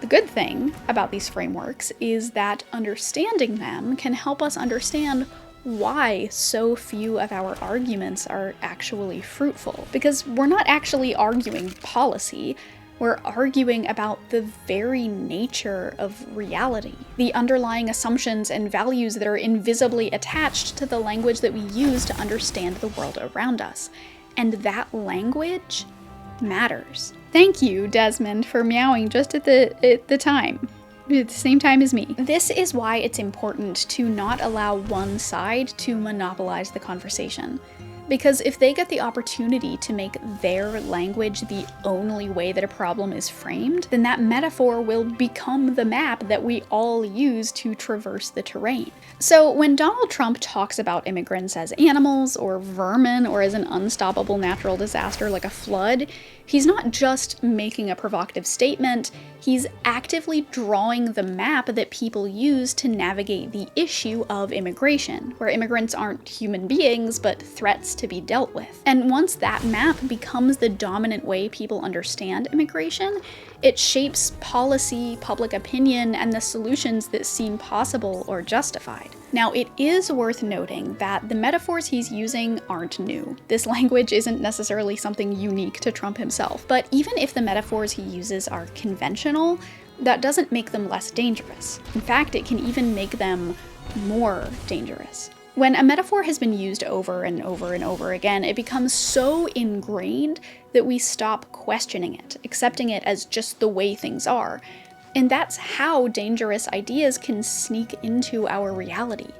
the good thing about these frameworks is that understanding them can help us understand why so few of our arguments are actually fruitful. Because we're not actually arguing policy, we're arguing about the very nature of reality, the underlying assumptions and values that are invisibly attached to the language that we use to understand the world around us. And that language matters. Thank you, Desmond, for meowing just at the time. At the same time as me. This is why it's important to not allow one side to monopolize the conversation. Because if they get the opportunity to make their language the only way that a problem is framed, then that metaphor will become the map that we all use to traverse the terrain. So when Donald Trump talks about immigrants as animals or vermin or as an unstoppable natural disaster like a flood, he's not just making a provocative statement, he's actively drawing the map that people use to navigate the issue of immigration, where immigrants aren't human beings, but threats to be dealt with. And once that map becomes the dominant way people understand immigration, it shapes policy, public opinion, and the solutions that seem possible or justified. Now, it is worth noting that the metaphors he's using aren't new. This language isn't necessarily something unique to Trump himself, but even if the metaphors he uses are conventional, that doesn't make them less dangerous. In fact, it can even make them more dangerous. When a metaphor has been used over and over and over again, it becomes so ingrained that we stop questioning it, accepting it as just the way things are. And that's how dangerous ideas can sneak into our reality,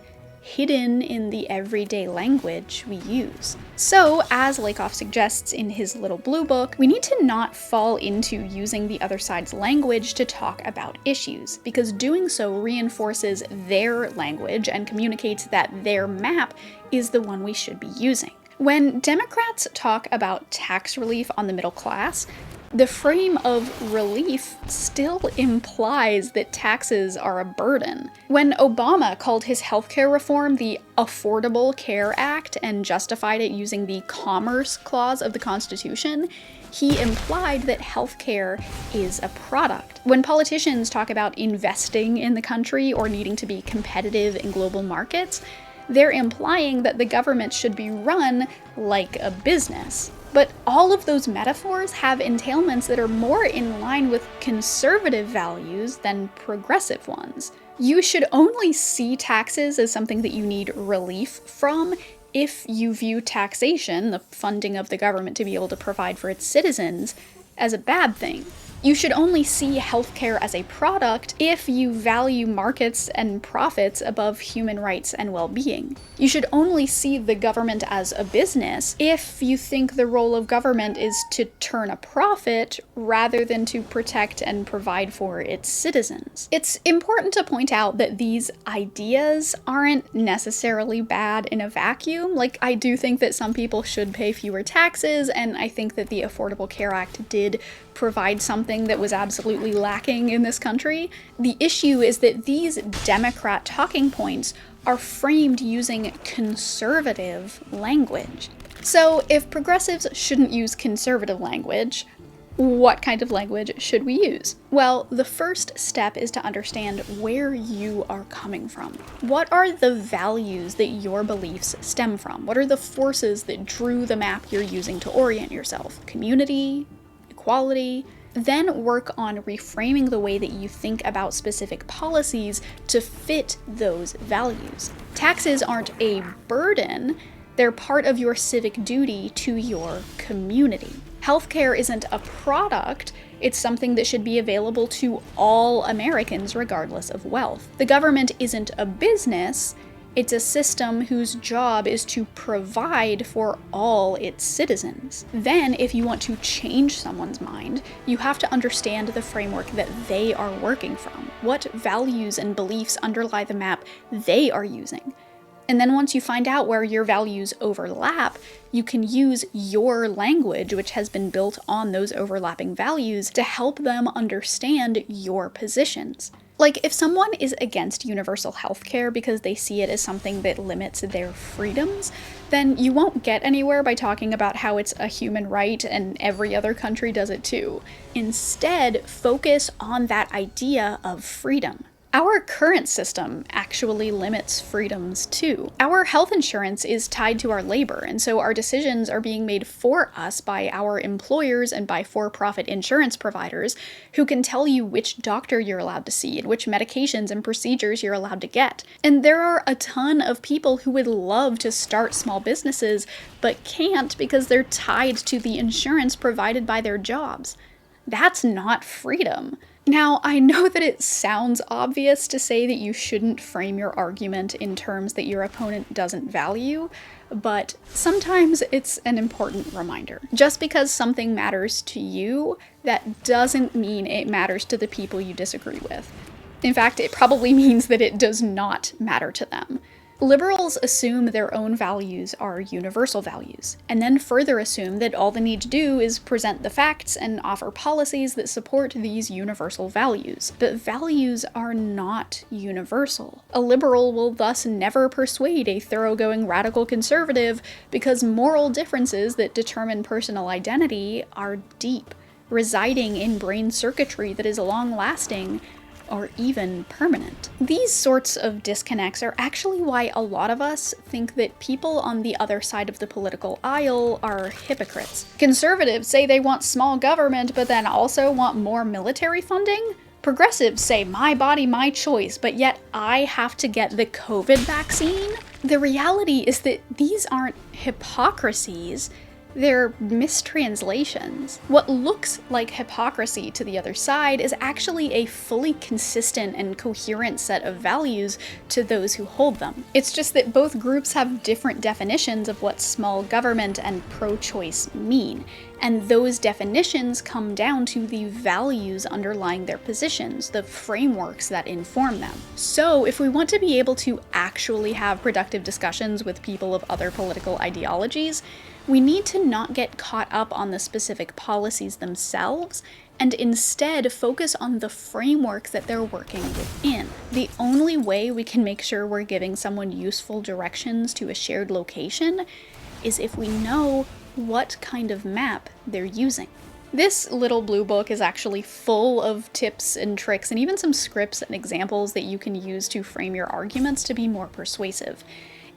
hidden in the everyday language we use. So, as Lakoff suggests in his little blue book, we need to not fall into using the other side's language to talk about issues, because doing so reinforces their language and communicates that their map is the one we should be using. When Democrats talk about tax relief on the middle class, the frame of relief still implies that taxes are a burden. When Obama called his healthcare reform the Affordable Care Act and justified it using the Commerce Clause of the Constitution, he implied that healthcare is a product. When politicians talk about investing in the country or needing to be competitive in global markets, they're implying that the government should be run like a business. But all of those metaphors have entailments that are more in line with conservative values than progressive ones. You should only see taxes as something that you need relief from if you view taxation, the funding of the government to be able to provide for its citizens, as a bad thing. You should only see healthcare as a product if you value markets and profits above human rights and well-being. You should only see the government as a business if you think the role of government is to turn a profit rather than to protect and provide for its citizens. It's important to point out that these ideas aren't necessarily bad in a vacuum. Like, I do think that some people should pay fewer taxes, and I think that the Affordable Care Act did provide something that was absolutely lacking in this country. The issue is that these Democrat talking points are framed using conservative language. So if progressives shouldn't use conservative language, what kind of language should we use? Well, the first step is to understand where you are coming from. What are the values that your beliefs stem from? What are the forces that drew the map you're using to orient yourself? Community? Equality? Then work on reframing the way that you think about specific policies to fit those values. Taxes aren't a burden, they're part of your civic duty to your community. Healthcare isn't a product, it's something that should be available to all Americans regardless of wealth. The government isn't a business, it's a system whose job is to provide for all its citizens. Then, if you want to change someone's mind, you have to understand the framework that they are working from. What values and beliefs underlie the map they are using. And then once you find out where your values overlap, you can use your language, which has been built on those overlapping values, to help them understand your positions. Like, if someone is against universal health care because they see it as something that limits their freedoms, then you won't get anywhere by talking about how it's a human right and every other country does it too. Instead, focus on that idea of freedom. Our current system actually limits freedoms too. Our health insurance is tied to our labor, and so our decisions are being made for us by our employers and by for-profit insurance providers who can tell you which doctor you're allowed to see and which medications and procedures you're allowed to get. And there are a ton of people who would love to start small businesses but can't because they're tied to the insurance provided by their jobs. That's not freedom. Now, I know that it sounds obvious to say that you shouldn't frame your argument in terms that your opponent doesn't value, but sometimes it's an important reminder. Just because something matters to you, that doesn't mean it matters to the people you disagree with. In fact, it probably means that it does not matter to them. Liberals assume their own values are universal values, and then further assume that all they need to do is present the facts and offer policies that support these universal values. But values are not universal. A liberal will thus never persuade a thoroughgoing radical conservative because moral differences that determine personal identity are deep, residing in brain circuitry that is long-lasting, or even permanent. These sorts of disconnects are actually why a lot of us think that people on the other side of the political aisle are hypocrites. Conservatives say they want small government, but then also want more military funding. Progressives say my body, my choice, but yet I have to get the COVID vaccine. The reality is that these aren't hypocrisies, they're mistranslations. What looks like hypocrisy to the other side is actually a fully consistent and coherent set of values to those who hold them. It's just that both groups have different definitions of what small government and pro-choice mean, and those definitions come down to the values underlying their positions, the frameworks that inform them. So if we want to be able to actually have productive discussions with people of other political ideologies, we need to not get caught up on the specific policies themselves, and instead focus on the framework that they're working within. The only way we can make sure we're giving someone useful directions to a shared location is if we know what kind of map they're using. This little blue book is actually full of tips and tricks and even some scripts and examples that you can use to frame your arguments to be more persuasive.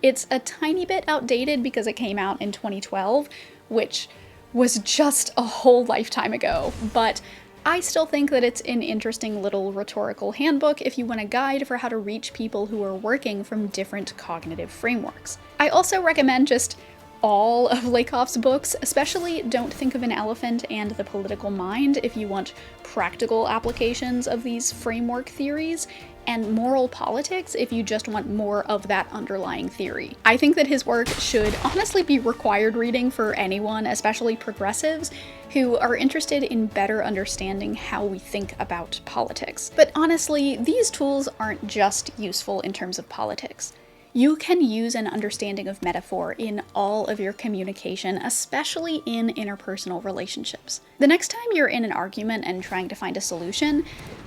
It's a tiny bit outdated because it came out in 2012, which was just a whole lifetime ago, but I still think that it's an interesting little rhetorical handbook if you want a guide for how to reach people who are working from different cognitive frameworks. I also recommend just all of Lakoff's books, especially Don't Think of an Elephant and The Political Mind if you want practical applications of these framework theories, and Moral Politics if you just want more of that underlying theory. I think that his work should honestly be required reading for anyone, especially progressives, who are interested in better understanding how we think about politics. But honestly, these tools aren't just useful in terms of politics. You can use an understanding of metaphor in all of your communication, especially in interpersonal relationships. The next time you're in an argument and trying to find a solution,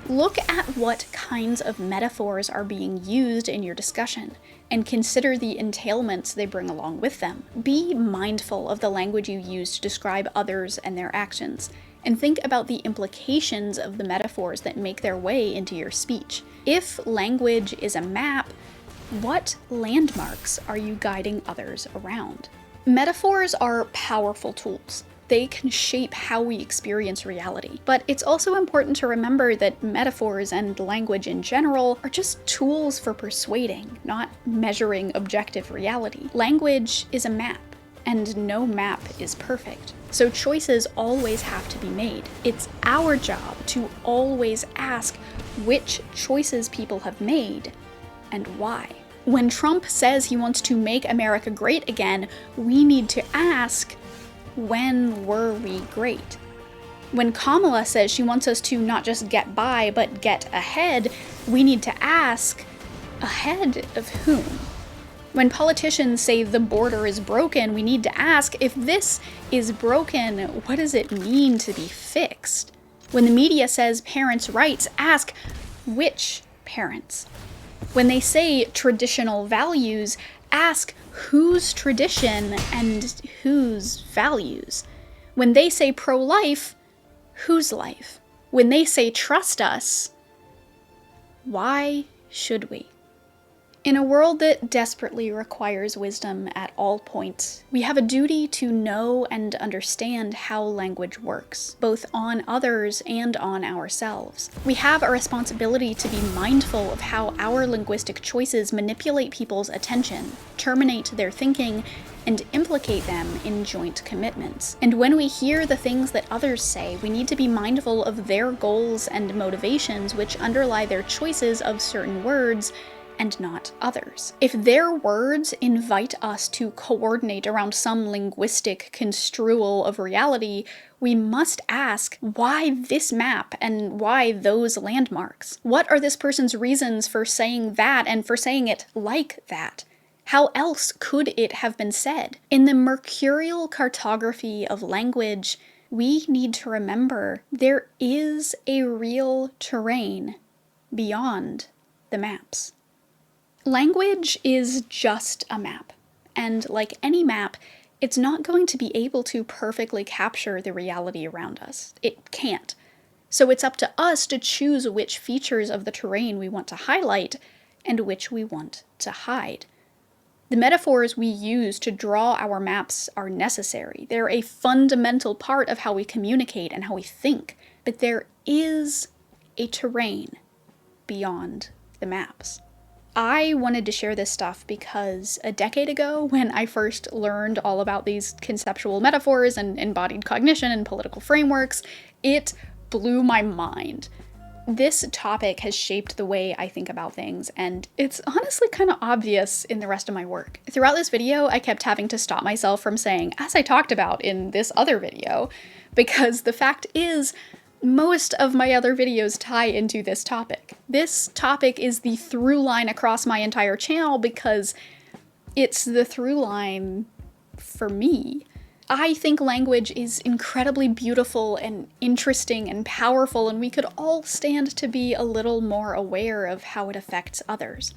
look at what kinds of metaphors are being used in your discussion, and consider the entailments they bring along with them. Be mindful of the language you use to describe others and their actions, and think about the implications of the metaphors that make their way into your speech. If language is a map, what landmarks are you guiding others around? Metaphors are powerful tools. They can shape how we experience reality. But it's also important to remember that metaphors and language in general are just tools for persuading, not measuring objective reality. Language is a map, and no map is perfect. So choices always have to be made. It's our job to always ask which choices people have made and why. When Trump says he wants to make America great again, we need to ask, when were we great? When Kamala says she wants us to not just get by, but get ahead, we need to ask, ahead of whom? When politicians say the border is broken, we need to ask, if this is broken, what does it mean to be fixed? When the media says parents' rights, ask, which parents? When they say traditional values, ask whose tradition and whose values. When they say pro-life, whose life? When they say trust us, why should we? In a world that desperately requires wisdom at all points, we have a duty to know and understand how language works, both on others and on ourselves. We have a responsibility to be mindful of how our linguistic choices manipulate people's attention, terminate their thinking, and implicate them in joint commitments. And when we hear the things that others say, we need to be mindful of their goals and motivations which underlie their choices of certain words and not others. If their words invite us to coordinate around some linguistic construal of reality, we must ask, why this map and why those landmarks? What are this person's reasons for saying that and for saying it like that? How else could it have been said? In the mercurial cartography of language, we need to remember there is a real terrain beyond the maps. Language is just a map, and like any map, it's not going to be able to perfectly capture the reality around us. It can't. So it's up to us to choose which features of the terrain we want to highlight and which we want to hide. The metaphors we use to draw our maps are necessary. They're a fundamental part of how we communicate and how we think, but there is a terrain beyond the maps. I wanted to share this stuff because a decade ago, when I first learned all about these conceptual metaphors and embodied cognition and political frameworks, it blew my mind. This topic has shaped the way I think about things, and it's honestly kind of obvious in the rest of my work. Throughout this video, I kept having to stop myself from saying, as I talked about in this other video, because the fact is, most of my other videos tie into this topic. This topic is the through line across my entire channel because it's the through line for me. I think language is incredibly beautiful and interesting and powerful, and we could all stand to be a little more aware of how it affects others.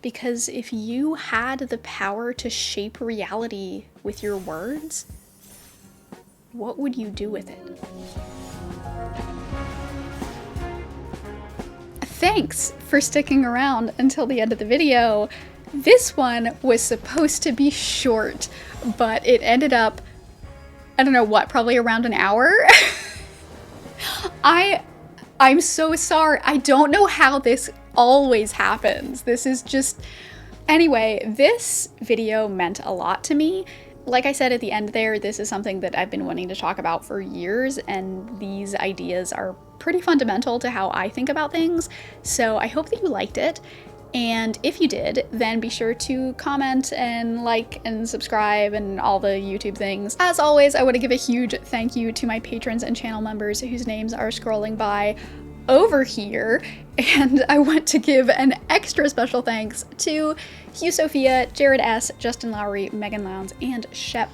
Because if you had the power to shape reality with your words, what would you do with it? Thanks for sticking around until the end of the video. This one was supposed to be short, but it ended up, I don't know what, probably around an hour? I'm so sorry. I don't know how this always happens. This is just... Anyway, this video meant a lot to me. Like I said at the end there, this is something that I've been wanting to talk about for years, and these ideas are pretty fundamental to how I think about things, so I hope that you liked it. And if you did, then be sure to comment and like and subscribe and all the YouTube things. As always, I want to give a huge thank you to my patrons and channel members whose names are scrolling by over here, and I want to give an extra special thanks to Hugh Sophia, Jared S., Justin Lowry, Megan Lowndes, and Shep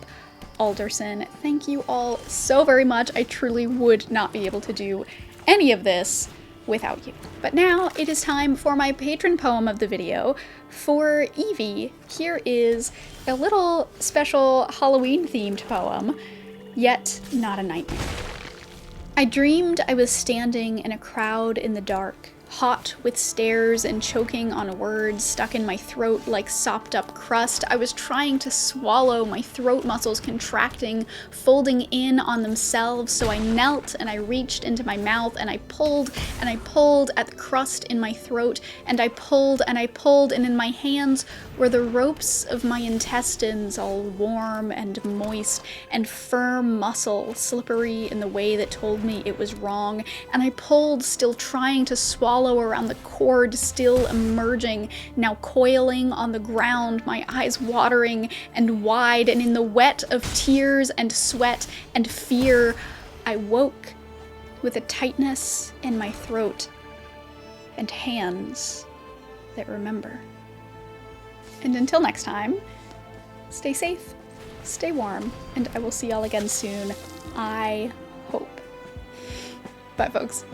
Alderson. Thank you all so very much. I truly would not be able to do any of this without you. But now it is time for my patron poem of the video. For Evie, here is a little special Halloween-themed poem, Yet Not a Nightmare. I dreamed I was standing in a crowd in the dark, hot with stares and choking on words stuck in my throat like sopped up crust. I was trying to swallow, my throat muscles contracting, folding in on themselves, so I knelt and I reached into my mouth and I pulled at the crust in my throat, and I pulled, and in my hands were the ropes of my intestines, all warm and moist and firm muscle, slippery in the way that told me it was wrong, and I pulled, still trying to swallow around the cord, still emerging, now coiling on the ground, my eyes watering and wide, and in the wet of tears and sweat and fear, I woke with a tightness in my throat and hands that remember. And until next time, stay safe, stay warm, and I will see y'all again soon. I hope. Bye, folks.